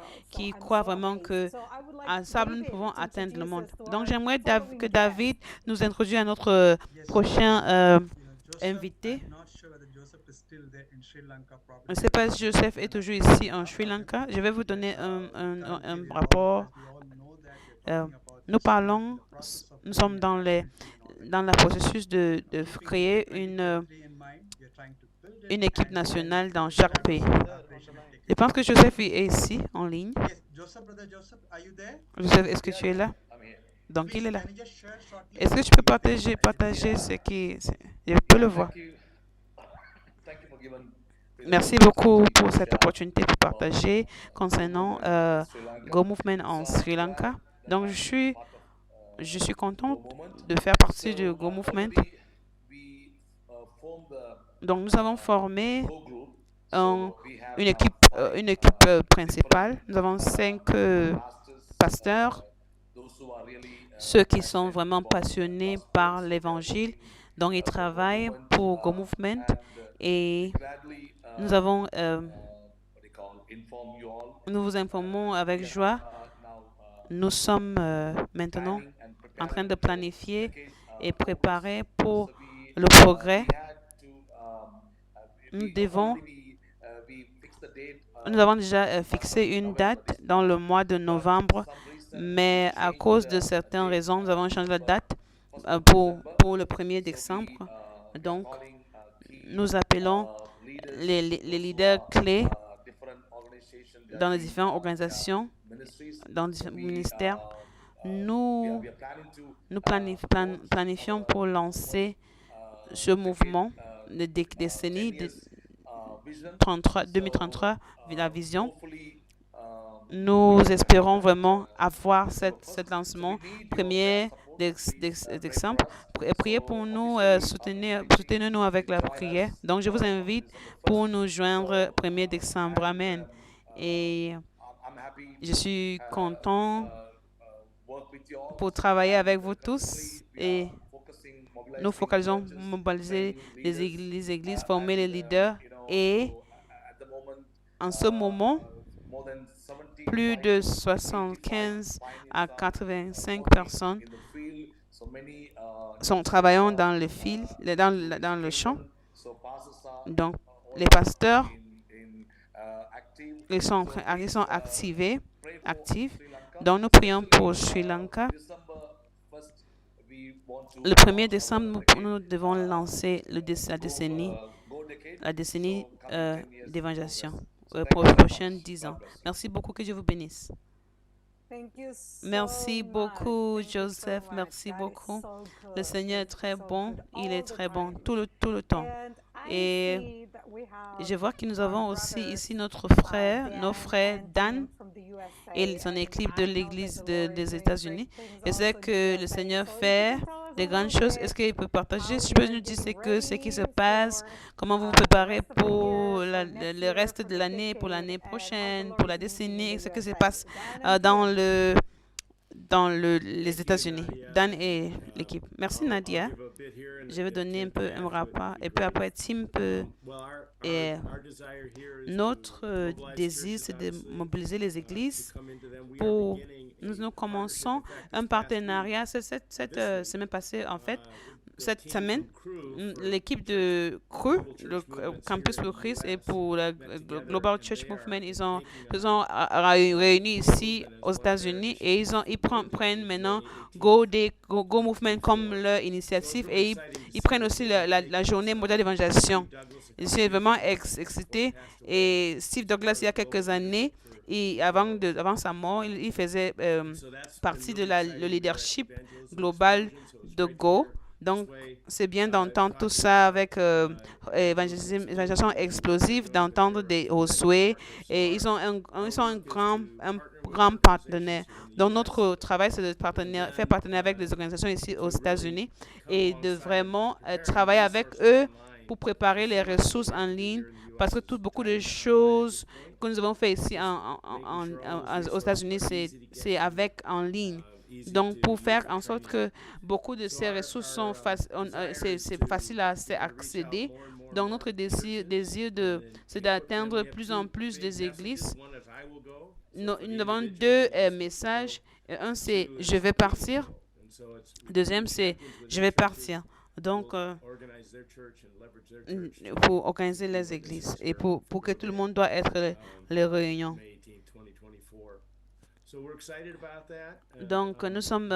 croient vraiment qu'ensemble, nous pouvons atteindre le monde. Donc, j'aimerais que David nous introduise à notre prochain invité. Je ne sais pas si Joseph est toujours ici en Sri Lanka. Je vais vous donner un rapport. Nous parlons, nous sommes dans le processus de créer une équipe nationale dans chaque pays. Je pense que Joseph est ici en ligne. Joseph, est-ce que tu es là? Donc, il est là. Est-ce que tu peux partager ce qui... Je peux le voir. Merci beaucoup pour cette opportunité de partager concernant Go Movement en Sri Lanka. Donc, je suis contente de faire partie du Go Movement. Donc, nous avons formé une équipe principale. Nous avons 5 pasteurs, ceux qui sont vraiment passionnés par l'Évangile. Donc, ils travaillent pour Go Movement et nous vous informons avec joie. Nous sommes maintenant en train de planifier et préparer pour le progrès. Nous avons déjà fixé une date dans le mois de novembre, mais à cause de certaines raisons, nous avons changé la date pour le 1er décembre. Donc, nous appelons les leaders clés dans les différentes organisations, dans les différents ministères. Nous planifions pour lancer ce mouvement de décennie de 2033, la vision. Nous espérons vraiment avoir cet lancement 1er décembre. Priez pour nous, soutenez-nous avec la prière. Donc, je vous invite pour nous joindre 1er décembre. Amen. Et je suis content pour travailler avec vous tous et nous focalisons, mobiliser les églises, former les leaders et en ce moment, plus de 75 à 85 personnes sont travaillant dans le fil, dans le champ. Donc, les pasteurs, ils sont actifs. Donc, nous prions pour Sri Lanka. Le 1er décembre, nous devons lancer la décennie d'évangélisation pour les prochains 10 ans. Merci beaucoup, que Dieu vous bénisse. Merci beaucoup, Joseph. Merci beaucoup. Le Seigneur est très bon. Il est très bon tout le temps. Et je vois que nous avons aussi ici notre frère Dan et son équipe de l'Église des États-Unis. Je sais que le Seigneur fait des grandes choses. Est-ce qu'il peut partager? Je peux nous dire ce qui se passe, comment vous vous préparez pour le reste de l'année, pour l'année prochaine, pour la décennie, ce qui se passe dans les États-Unis. Dan et l'équipe. Merci Nadia. Je vais donner un rapport et puis après Tim peut. Et notre désir, c'est de mobiliser les églises pour. Nous commençons un partenariat cette semaine passée, en fait. Cette semaine, l'équipe de CRU, le Campus pour Christ et pour le Global Church Movement, ils sont réunis ici aux États-Unis et ils prennent maintenant Go Movement comme leur initiative et ils prennent aussi la journée mondiale d'évangélisation. Je suis vraiment excité. Et Steve Douglas, il y a quelques années, avant sa mort, il faisait partie de le leadership global de Go. Donc, c'est bien d'entendre tout ça avec évangélisation explosive, d'entendre des Josué. Et ils sont un grand partenaire. Donc, notre travail, c'est de faire partenariat avec les organisations ici aux États-Unis et de vraiment travailler avec eux pour préparer les ressources en ligne. Parce que beaucoup de choses que nous avons fait ici aux États-Unis, c'est en ligne. Donc, pour faire en sorte que beaucoup de ces ressources sont c'est facile à accéder. Donc, notre désir c'est d'atteindre plus en plus des églises. Nous avons 2 messages. Un, c'est « Je vais partir ». Deuxième, c'est « Je vais partir ». Donc, pour organiser les églises et pour que tout le monde doit être les réunions. Donc, nous sommes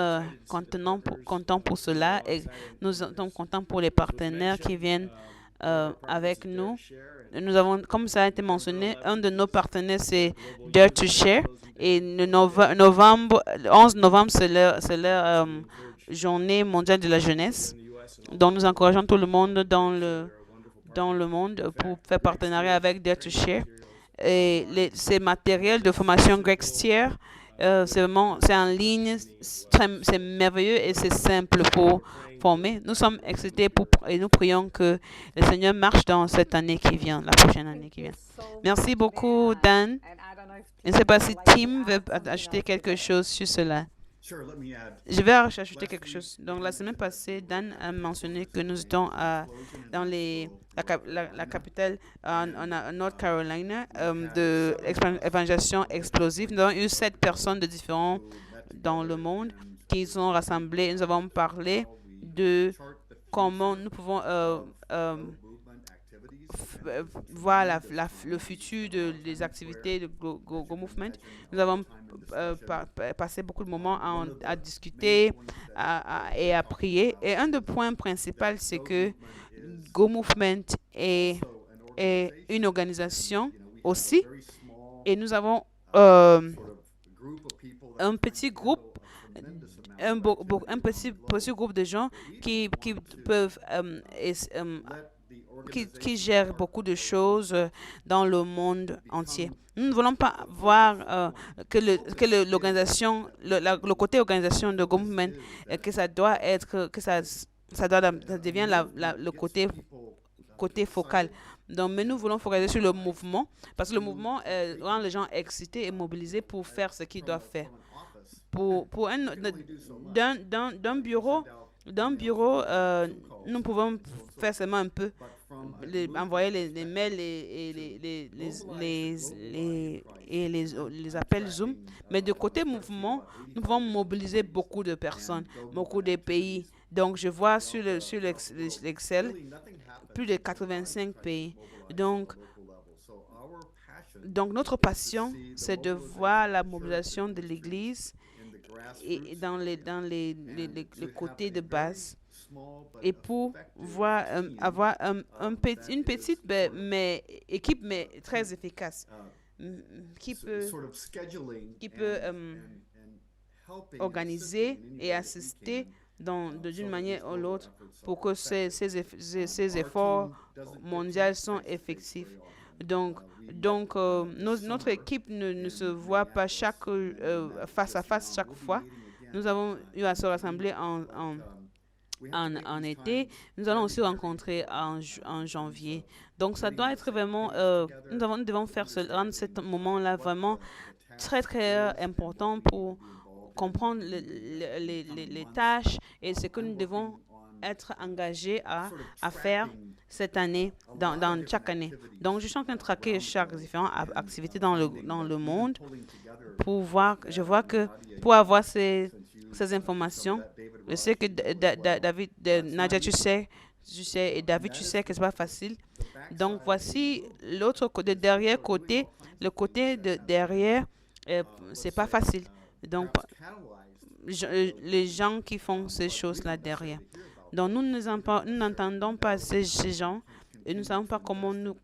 contents pour cela et nous sommes contents pour les partenaires qui viennent avec nous. Nous avons, comme ça a été mentionné, un de nos partenaires, c'est Dare to Share. Et le 11 novembre, c'est leur journée mondiale de la jeunesse. Donc, nous encourageons tout le monde dans le monde pour faire partenariat avec Dare to Share. Et ces matériels de formation Greg Stier, c'est en ligne, c'est merveilleux et c'est simple pour former. Nous sommes excités et nous prions que le Seigneur marche dans cette année qui vient, la prochaine année qui vient. Merci beaucoup, Dan. Je ne sais pas si Tim veut ajouter quelque chose sur cela. Je vais ajouter quelque chose. Donc, la semaine passée, Dan a mentionné que nous étions dans la capitale en North Carolina de l'évangélisation explosive. Nous avons eu 7 personnes de différents dans le monde qui sont rassemblées. Nous avons parlé de comment nous pouvons voir le futur des activités de Go Movement. Nous avons passé beaucoup de moments à discuter et à prier. Et un des points principaux, c'est que Go Movement est une organisation aussi. Et nous avons un petit groupe, un petit groupe de gens qui peuvent qui gère beaucoup de choses dans le monde entier. Nous ne voulons pas voir que l'organisation, le côté organisation de Go Movement, que ça doit être, que ça devient le côté focal. Donc, mais nous voulons focaliser sur le mouvement, parce que le mouvement rend les gens excités et mobilisés pour faire ce qu'ils doivent faire. D'un bureau, nous pouvons faire seulement un peu, envoyer les mails et les appels Zoom. Mais de côté mouvement, nous pouvons mobiliser beaucoup de personnes, beaucoup de pays. Donc, je vois sur l'Excel, plus de 85 pays. Donc notre passion, c'est de voir la mobilisation de l'Église et dans les côtés de base, et pour avoir une petite équipe mais très efficace qui peut organiser et assister d'une manière ou l'autre pour que ces efforts mondiaux sont effectifs. Donc notre équipe ne se voit pas face à face chaque fois. Nous avons eu à se rassembler en été. Nous allons aussi rencontrer en janvier. Donc, ça doit être vraiment... nous devons rendre ce moment-là vraiment très, très important pour comprendre les tâches et ce que nous devons être engagés à faire cette année, dans chaque année. Donc, je suis en train de traquer chaque différente activité dans le monde pour voir, je vois que pour avoir ces informations, je sais que Nadia, tu sais, et David, tu sais que ce n'est pas facile. Donc, voici l'autre côté, derrière côté, le côté de derrière, ce n'est pas facile. Donc, les gens qui font ces choses-là derrière. Donc, nous n'entendons pas ces gens et nous ne savons pas comment nous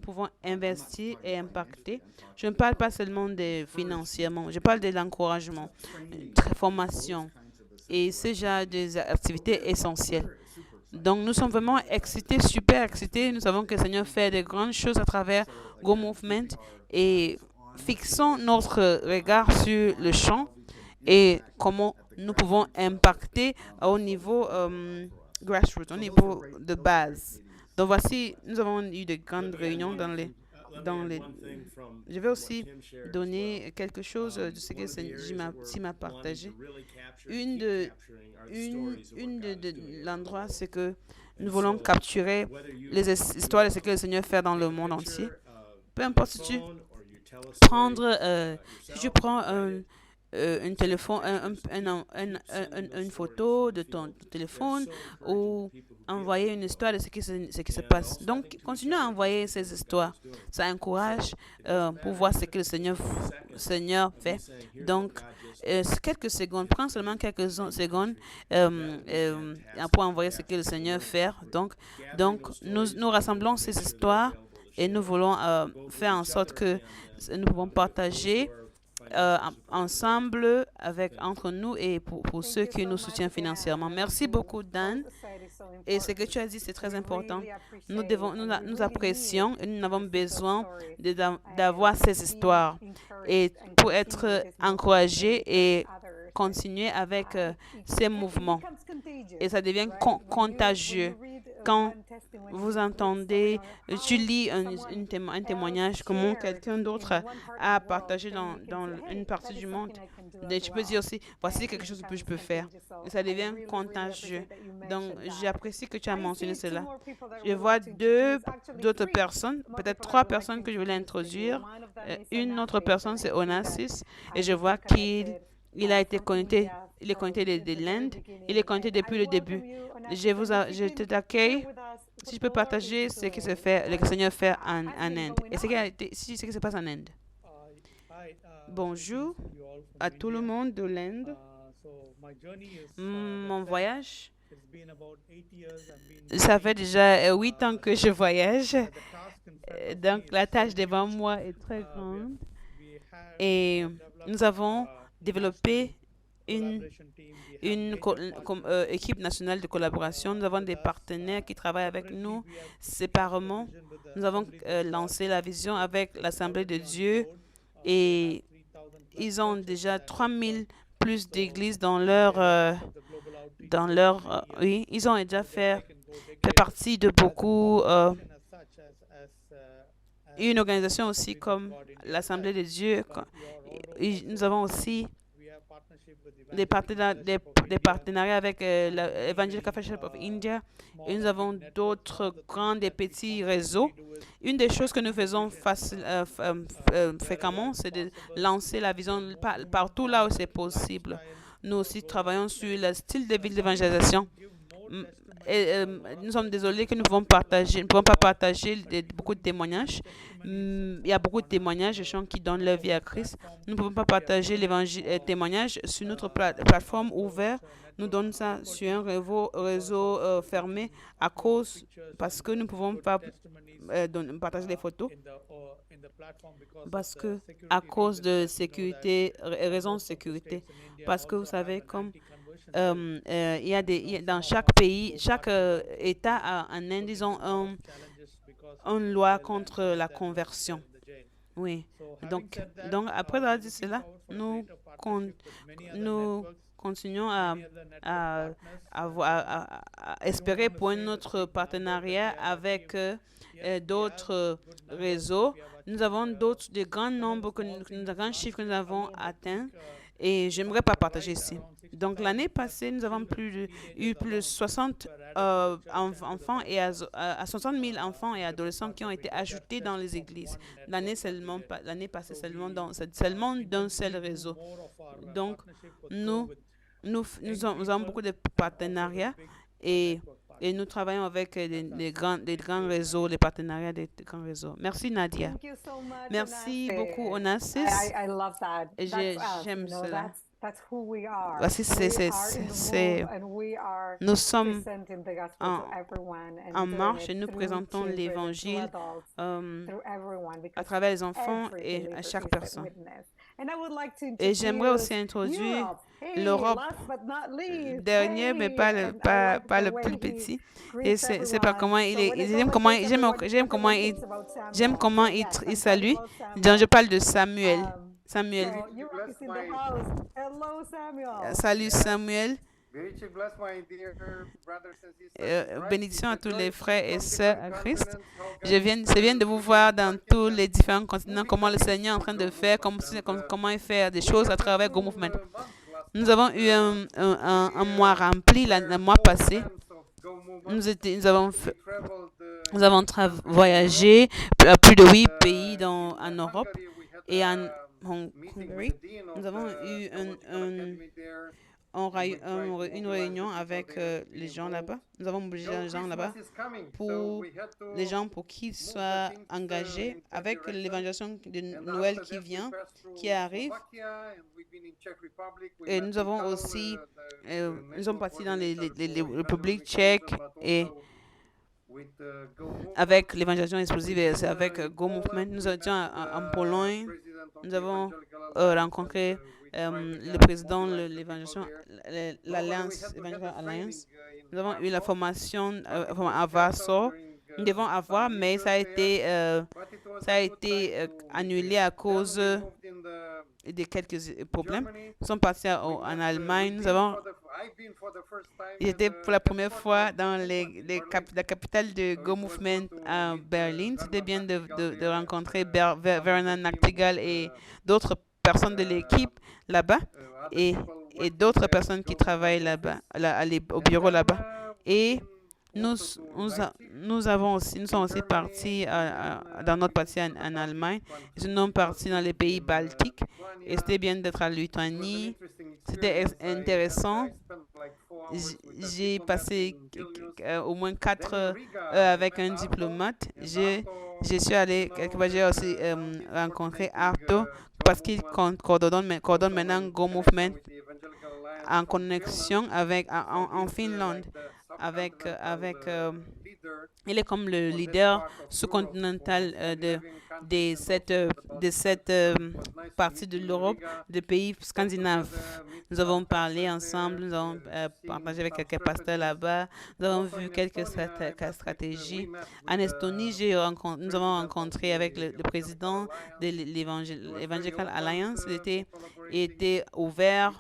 pouvons investir et impacter. Je ne parle pas seulement de financièrement, je parle de l'encouragement, de la formation et ce genre d'activités essentielles. Donc, nous sommes vraiment excités, super excités. Nous savons que le Seigneur fait de grandes choses à travers Go Movement et fixons notre regard sur le champ et comment nous pouvons impacter au niveau grassroots, au niveau de base. Donc voici, nous avons eu de grandes réunions dans les... Je vais aussi donner quelque chose de ce que Tim m'a partagé. Une de l'endroit, c'est que nous voulons capturer les histoires de ce que le Seigneur fait dans le monde entier. Peu importe si tu prends une photo de ton téléphone ou envoyer une histoire de ce qui se passe. Donc, continuez à envoyer ces histoires. Ça encourage pour voir ce que le Seigneur fait. Donc, quelques secondes, prends seulement quelques secondes pour envoyer ce que le Seigneur fait. Donc nous rassemblons ces histoires et nous voulons faire en sorte que nous pouvons partager ensemble entre nous et pour ceux qui nous soutiennent financièrement. Merci beaucoup, Dan. Et ce que tu as dit, c'est très important. Nous apprécions et nous avons besoin d'avoir ces histoires et pour être encouragés et continuer avec ces mouvements. Et ça devient contagieux. Quand vous entendez, tu lis un témoignage, comment quelqu'un d'autre a partagé dans une partie du monde, et tu peux dire aussi, voici quelque chose que je peux faire. Et ça devient contagieux. Donc, j'apprécie que tu as mentionné cela. Je vois d'autres personnes, peut-être 3 personnes que je voulais introduire. Une autre personne, c'est Onassis, et je vois qu'il a été connecté. Il est connecté de l'Inde. Il est connecté depuis le début. Je t'accueille. Si je peux partager ce qui se fait, le Seigneur fait en Inde. Et ce qui se passe en Inde. Bonjour à tout le monde de l'Inde. Mon voyage, ça fait déjà 8 ans que je voyage. Donc la tâche devant moi est très grande. Et nous avons développé une équipe nationale de collaboration. Nous avons des partenaires qui travaillent avec nous séparément. Nous avons lancé la vision avec l'Assemblée de Dieu et ils ont déjà 3000 plus d'églises dans leur oui, ils ont déjà fait partie de beaucoup une organisation aussi comme l'Assemblée de Dieu. Nous avons aussi des partenariats avec l'Evangelical Fellowship of India et nous avons d'autres grands et petits réseaux. Une des choses que nous faisons fréquemment, c'est de lancer la vision partout là où c'est possible. Nous aussi travaillons sur le style de vie d'évangélisation. Nous sommes désolés que nous ne pouvons pas partager beaucoup de témoignages. Il y a beaucoup de témoignages de gens qui donnent leur vie à Christ. Nous ne pouvons pas partager les témoignages sur notre plateforme ouverte. Nous donnons ça sur un réseau fermé parce que nous ne pouvons pas partager les photos à cause de sécurité, raisons de sécurité. Parce que vous savez, comme il y a dans chaque pays, chaque État en Inde, ils ont une loi contre la conversion. Oui. Donc après avoir dit cela, nous continuons à espérer pour un autre partenariat avec d'autres réseaux. Nous avons des grands nombres, de grands chiffres que nous avons atteints et je n'aimerais pas partager ici. Donc l'année passée, nous avons eu plus de 60 enfants et 60 000 enfants et adolescents qui ont été ajoutés dans les églises. L'année passée seulement d'un seul réseau. Donc nous avons beaucoup de partenariats et nous travaillons avec des grands réseaux, les partenariats des grands réseaux. Merci Nadia. Merci beaucoup Onassis. J'aime cela. Voici, nous sommes en marche et nous présentons l'Évangile à travers les enfants et à chaque personne. Et j'aimerais aussi introduire l'Europe, dernier, mais pas le plus petit. Et c'est pas comment j'aime comment il salue. Donc, je parle de Samuel. Salut Samuel. Bénédiction à tous les frères et sœurs à Christ. Je viens de vous voir dans tous les différents continents, comment le Seigneur est en train de faire, comment il fait des choses à travers Go Movement. Nous avons eu un mois rempli le mois passé. Nous avons voyagé à plus de 8 pays en Europe et Hongrie. Nous avons eu une réunion avec les gens là-bas. Nous avons mobilisé les gens là-bas pour les gens pour qu'ils soient engagés avec l'évangélisation de Noël qui arrive. Et nous avons aussi, nous sommes partis dans les républiques tchèques et avec l'évangélisation explosive et avec Go Movement. Nous étions en Pologne. Nous avons rencontré le président de l'évangélisation, l'Alliance Evangelical Alliance. Nous avons eu la formation à Warsaw. Nous devons avoir, mais ça a été annulé à cause de quelques problèmes. Nous sommes partis en Allemagne. J'étais pour la première fois dans la capitale de Go Movement à Berlin. C'était bien de rencontrer Verena Nachtigall et d'autres personnes de l'équipe là-bas et d'autres personnes qui travaillent là-bas, au bureau là-bas. Et nous sommes aussi partis dans notre partie en Allemagne. Nous sommes partis dans les pays baltiques. Et c'était bien d'être à Lituanie. C'était intéressant. J'ai passé au moins 4 heures avec un diplomate. Je suis allé quelque part, j'ai aussi rencontré Arto parce qu'il coordonne maintenant Go Movement en connexion en Finlande. Il est comme le leader sous-continental de cette partie de l'Europe, des pays scandinaves. Nous avons parlé ensemble, nous avons partagé avec quelques pasteurs là-bas, nous avons vu quelques stratégies. En Estonie, nous avons rencontré avec le président de l'Evangelical Alliance. Il était ouvert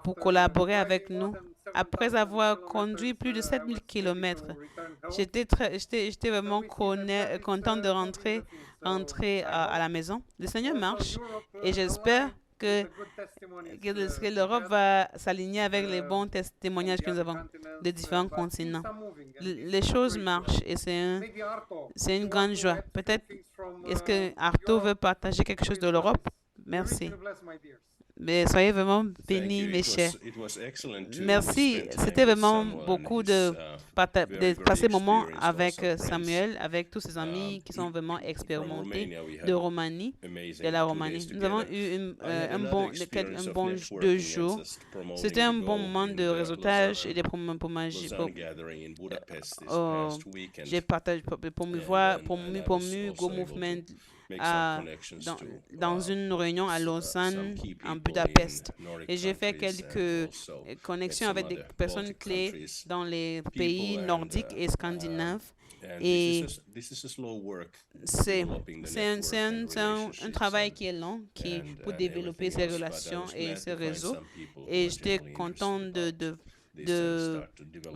pour collaborer avec nous. Après avoir conduit plus de 7000 kilomètres, j'étais vraiment content de rentrer à la maison. Le Seigneur marche et j'espère que l'Europe va s'aligner avec les bons témoignages que nous avons de différents continents. Les choses marchent et c'est une grande joie. Peut-être, est-ce que Arto veut partager quelque chose de l'Europe? Merci. Mais soyez vraiment bénis, mes chers. Merci. C'était vraiment beaucoup de passer un moment avec Samuel, avec tous ses amis qui sont vraiment expérimentés de la Romanie. Nous avons eu un bon 2 jours. C'était un bon moment de réseautage et de promotion. J'ai partagé, promu Go Movement dans une réunion à Lausanne, en Budapest. Et j'ai fait quelques connexions avec des personnes clés dans les pays nordiques et scandinaves. Et c'est un travail qui est long pour développer ces relations et ces réseaux. Et j'étais content de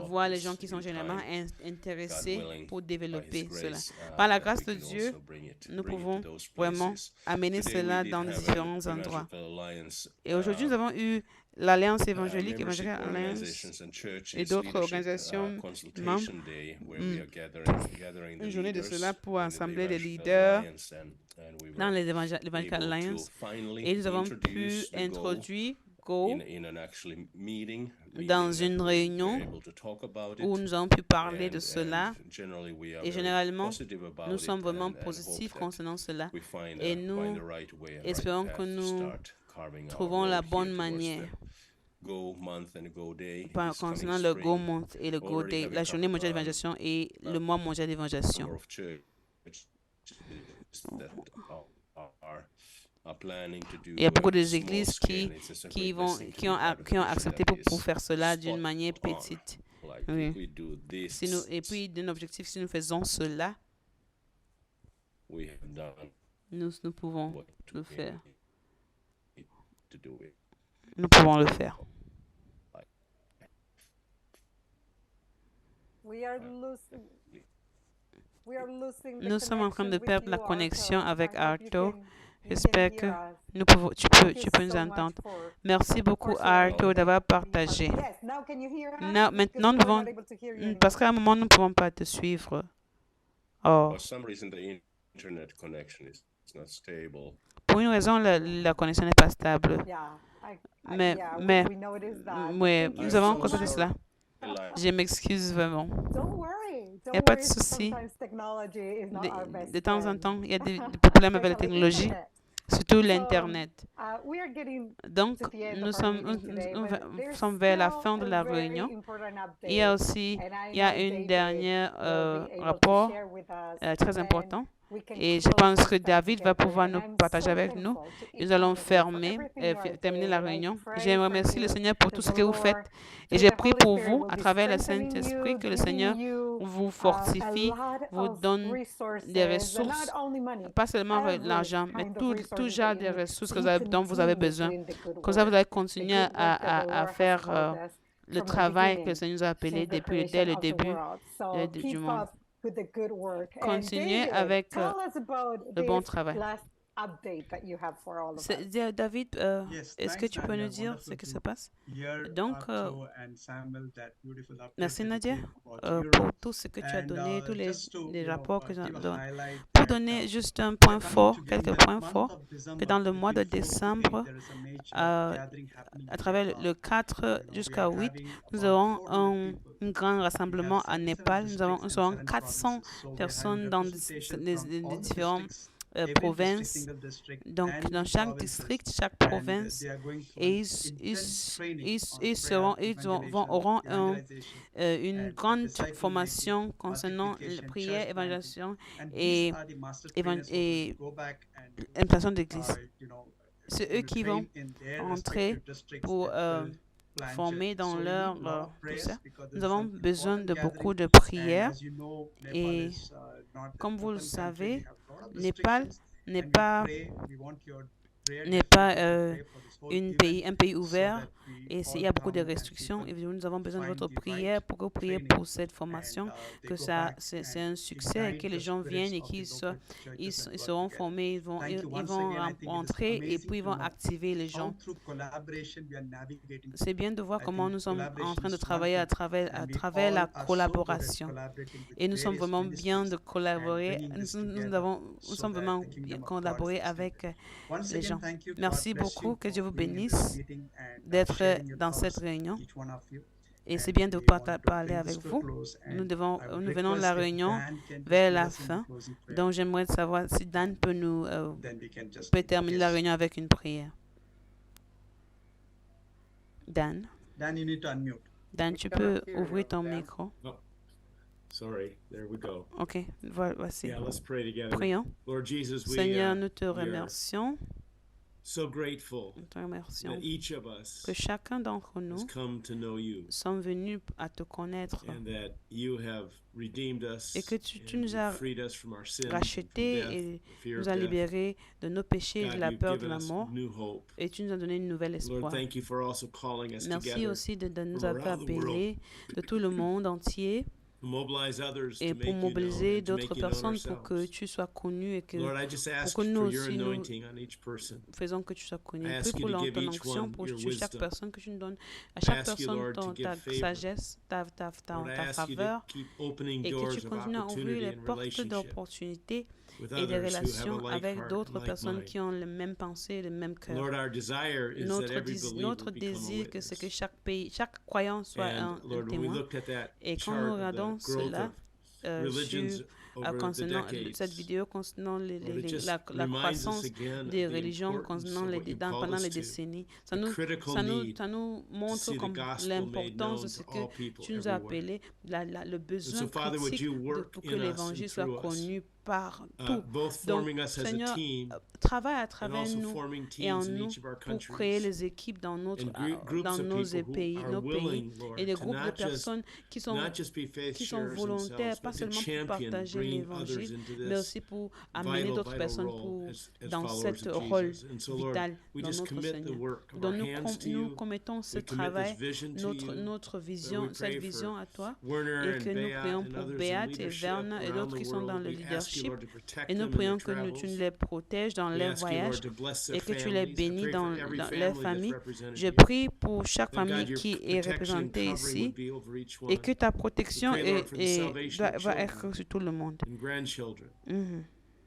voir les gens qui sont généralement intéressés pour développer cela. Par la grâce de Dieu, nous pouvons vraiment amener cela dans différents endroits. Et aujourd'hui, nous avons eu l'Alliance évangélique, Evangelical Alliance et d'autres organisations membres. Une journée de cela pour assembler les leaders dans les Evangelical Alliance. Et nous avons pu introduire Go dans une réunion où nous avons pu parler de cela et généralement nous sommes vraiment positifs concernant cela et nous espérons que nous trouvons la bonne manière concernant le Go Month et le Go Day, la journée mondiale d'évangélisation et le mois mondial d'évangélisation. Il y a beaucoup d'églises qui ont accepté pour faire cela d'une manière petite. Oui. Et puis, d'un objectif, si nous faisons cela, nous pouvons le faire. Nous pouvons le faire. Nous sommes en train de perdre la connexion avec Arto. J'espère que tu peux nous entendre. Merci beaucoup, Arto, d'avoir partagé. Maintenant, nous pouvons, parce qu'à un moment, nous ne pouvons pas te suivre. Oh. It's not stable. Pour une raison, la connexion n'est pas stable. Mais ouais, nous avons constaté cela. Je m'excuse vraiment. Il n'y a pas de souci. De temps en temps, il y a des problèmes avec la technologie, surtout l'Internet. Donc, nous sommes vers la fin de la réunion. Il y a un dernier rapport très important. Et je pense que David va pouvoir nous partager avec nous. Nous allons terminer la réunion. Je remercie le Seigneur pour tout ce que vous faites. Et j'ai prié pour vous, à travers le Saint-Esprit, que le Seigneur vous fortifie, vous donne des ressources, pas seulement l'argent, mais tout genre de ressources dont vous avez besoin. Comme ça, vous allez continuer à faire le travail que le Seigneur nous a appelé dès le début du monde. Continuez avec le bon travail. David, est-ce que tu peux nous dire ce qui se passe? Donc, merci Nadia pour tout ce que tu as donné, tous les rapports que tu as donnés. Pour donner juste quelques points forts, que dans le mois de décembre, à travers le 4 jusqu'à 8, nous aurons un grand rassemblement à Népal. Nous aurons 400 personnes dans les différentes provinces, donc dans chaque district, chaque province, et ils auront une grande formation concernant la prière, évangélisation et implantation d'église. C'est eux qui vont entrer pour former dans leur tout ça. Nous avons besoin de beaucoup de prières et comme vous le savez, Népal n'est pas un pays ouvert et il y a beaucoup de restrictions et nous avons besoin de votre prière pour que vous priez pour cette formation, que c'est un succès, que les gens viennent et qu'ils seront formés, ils vont entrer et puis ils vont activer les gens. C'est bien de voir comment nous sommes en train de travailler à travers la collaboration et nous sommes vraiment bien de collaborer, nous sommes vraiment bien collaboré avec les gens. Merci beaucoup, que Dieu vous bénisse d'être dans cette réunion. Et c'est bien de parler avec vous. Nous venons de la réunion vers la fin. Donc, j'aimerais savoir si Dan peut terminer la réunion avec une prière. Dan, tu peux ouvrir ton micro. Sorry, there we go. OK, voici. Yeah, let's pray together. Prions. Lord Jesus, Seigneur, nous te remercions. So grateful Nous te remercions that each of us que chacun d'entre has nous come to know you sommes venus à te connaître and that you have redeemed us et que tu and nous as freed us from our sins, rachetés from death, et the fear nous of as death. libérés de nos péchés, de la God, peur you've de la given us mort new hope. et tu nous as donné une nouvelle Lord, espoir. thank you for also calling us Merci together aussi de nous from avoir around the world. appelés de tout le monde entier to mobilize others et to pour make you known mobiliser and to make d'autres you known personnes pour que ourselves. tu sois connu et que Lord, I just ask pour que nous for your aussi nous anointing on each person. faisons que tu sois connu. I Prie ask pour you to give ton each onction one pour your chaque wisdom. personne que tu nous donnes, à I chaque ask you, personne Lord, to ta give favor. sagesse, ta Lord, I ask you to faveur keep opening et que doors tu of continues à ouvrir opportunity les and portes relationship d'opportunités with et des others who have relations a like avec heart d'autres and personnes like qui mind. ont le même pensée, le même cœur. Lord, our desire is that Notre every believer notre become a désir, que c'est que witness. chaque croyant soit And un Lord, when we témoin. looked at that Et quand chart nous of regardons the growth cela, of religions over the concernant decades, cette vidéo concernant Lord, it just la reminds us croissance again des of the religions importance concernant of what you pendant called les us to, décennies. the critical need Ça nous to montre see the comme gospel made l'importance de known ce to que all people tu nous as everywhere. appelé, le besoin so, Father, would critique you work pour que in us l'évangile and soit through us, connu partout. both Donc, forming us as a Seigneur, team travaille à and travers also nous forming et en teams in nous each of our pour créer countries les équipes dans and groups dans of nos people who pays, are willing, Lord, et des to groupes de not personnes qui sont be faith qui sont sharers volontaires, themselves, pas but to seulement pour champion partager bringing others l'évangile, into mais this aussi pour amener vital, d'autres vital personnes role as dans followers ce of rôle Jesus. And so, Lord, vital we dans just notre commit the Seigneur. work of our Donc hands to nous you. commettons ce We commit this travail, vision to you. notre Lord, we vision, cette pray vision for à toi, Werner et and que nous Beat prions and pour others in Beat et leadership Werner et around d'autres the qui sont dans world. le We ask you, leadership, Lord, to protect et nous them in their prions que tu travels. les protèges dans We leurs ask you, voyages Lord, to bless their et que tu les families. I bénis pray dans for every leurs family familles. that's represented Je here. prie pour chaque That, God, famille your qui est protection and représentée covering ici would be over each et one. que ta protection We pray, Lord, for the salvation of va être children sur tout le monde. and grandchildren. Mhm.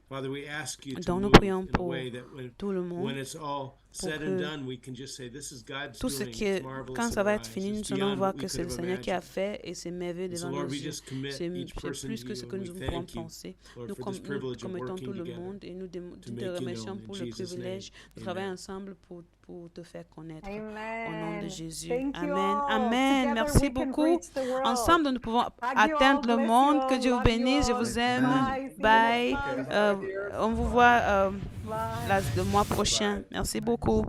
Father, we ask you to Donc, nous move prions in a pour way that tout le when monde, it's all said que and done, we can just say, this is God's tout ce doing. qui It's est, marvelous quand in ça our va être eyes. fini, It's nous allons beyond voir what we que c'est could le have Seigneur qui a imagined. fait et c'est merveilleux And so, devant Lord, nos we yeux. just commit C'est each person plus to que ce you, que and nous we pouvons thank you, penser. Lord, Nous for this nous privilege of commettons working tout le together monde et nous to te make you remercions known in pour le Jesus' name. privilège de travailler Amen. ensemble pour te faire connaître. Au nom de Amen. Jésus. Thank you Amen. all. Amen. Together Merci we can beaucoup. reach the world. Ensemble, nous pouvons Hug you all, atteindre le bless you monde. all, Que Dieu vous love you bénisse. Je all. vous aime. Bye. See you Bye. next month. On vous voit Bye. le mois prochain. Merci beaucoup.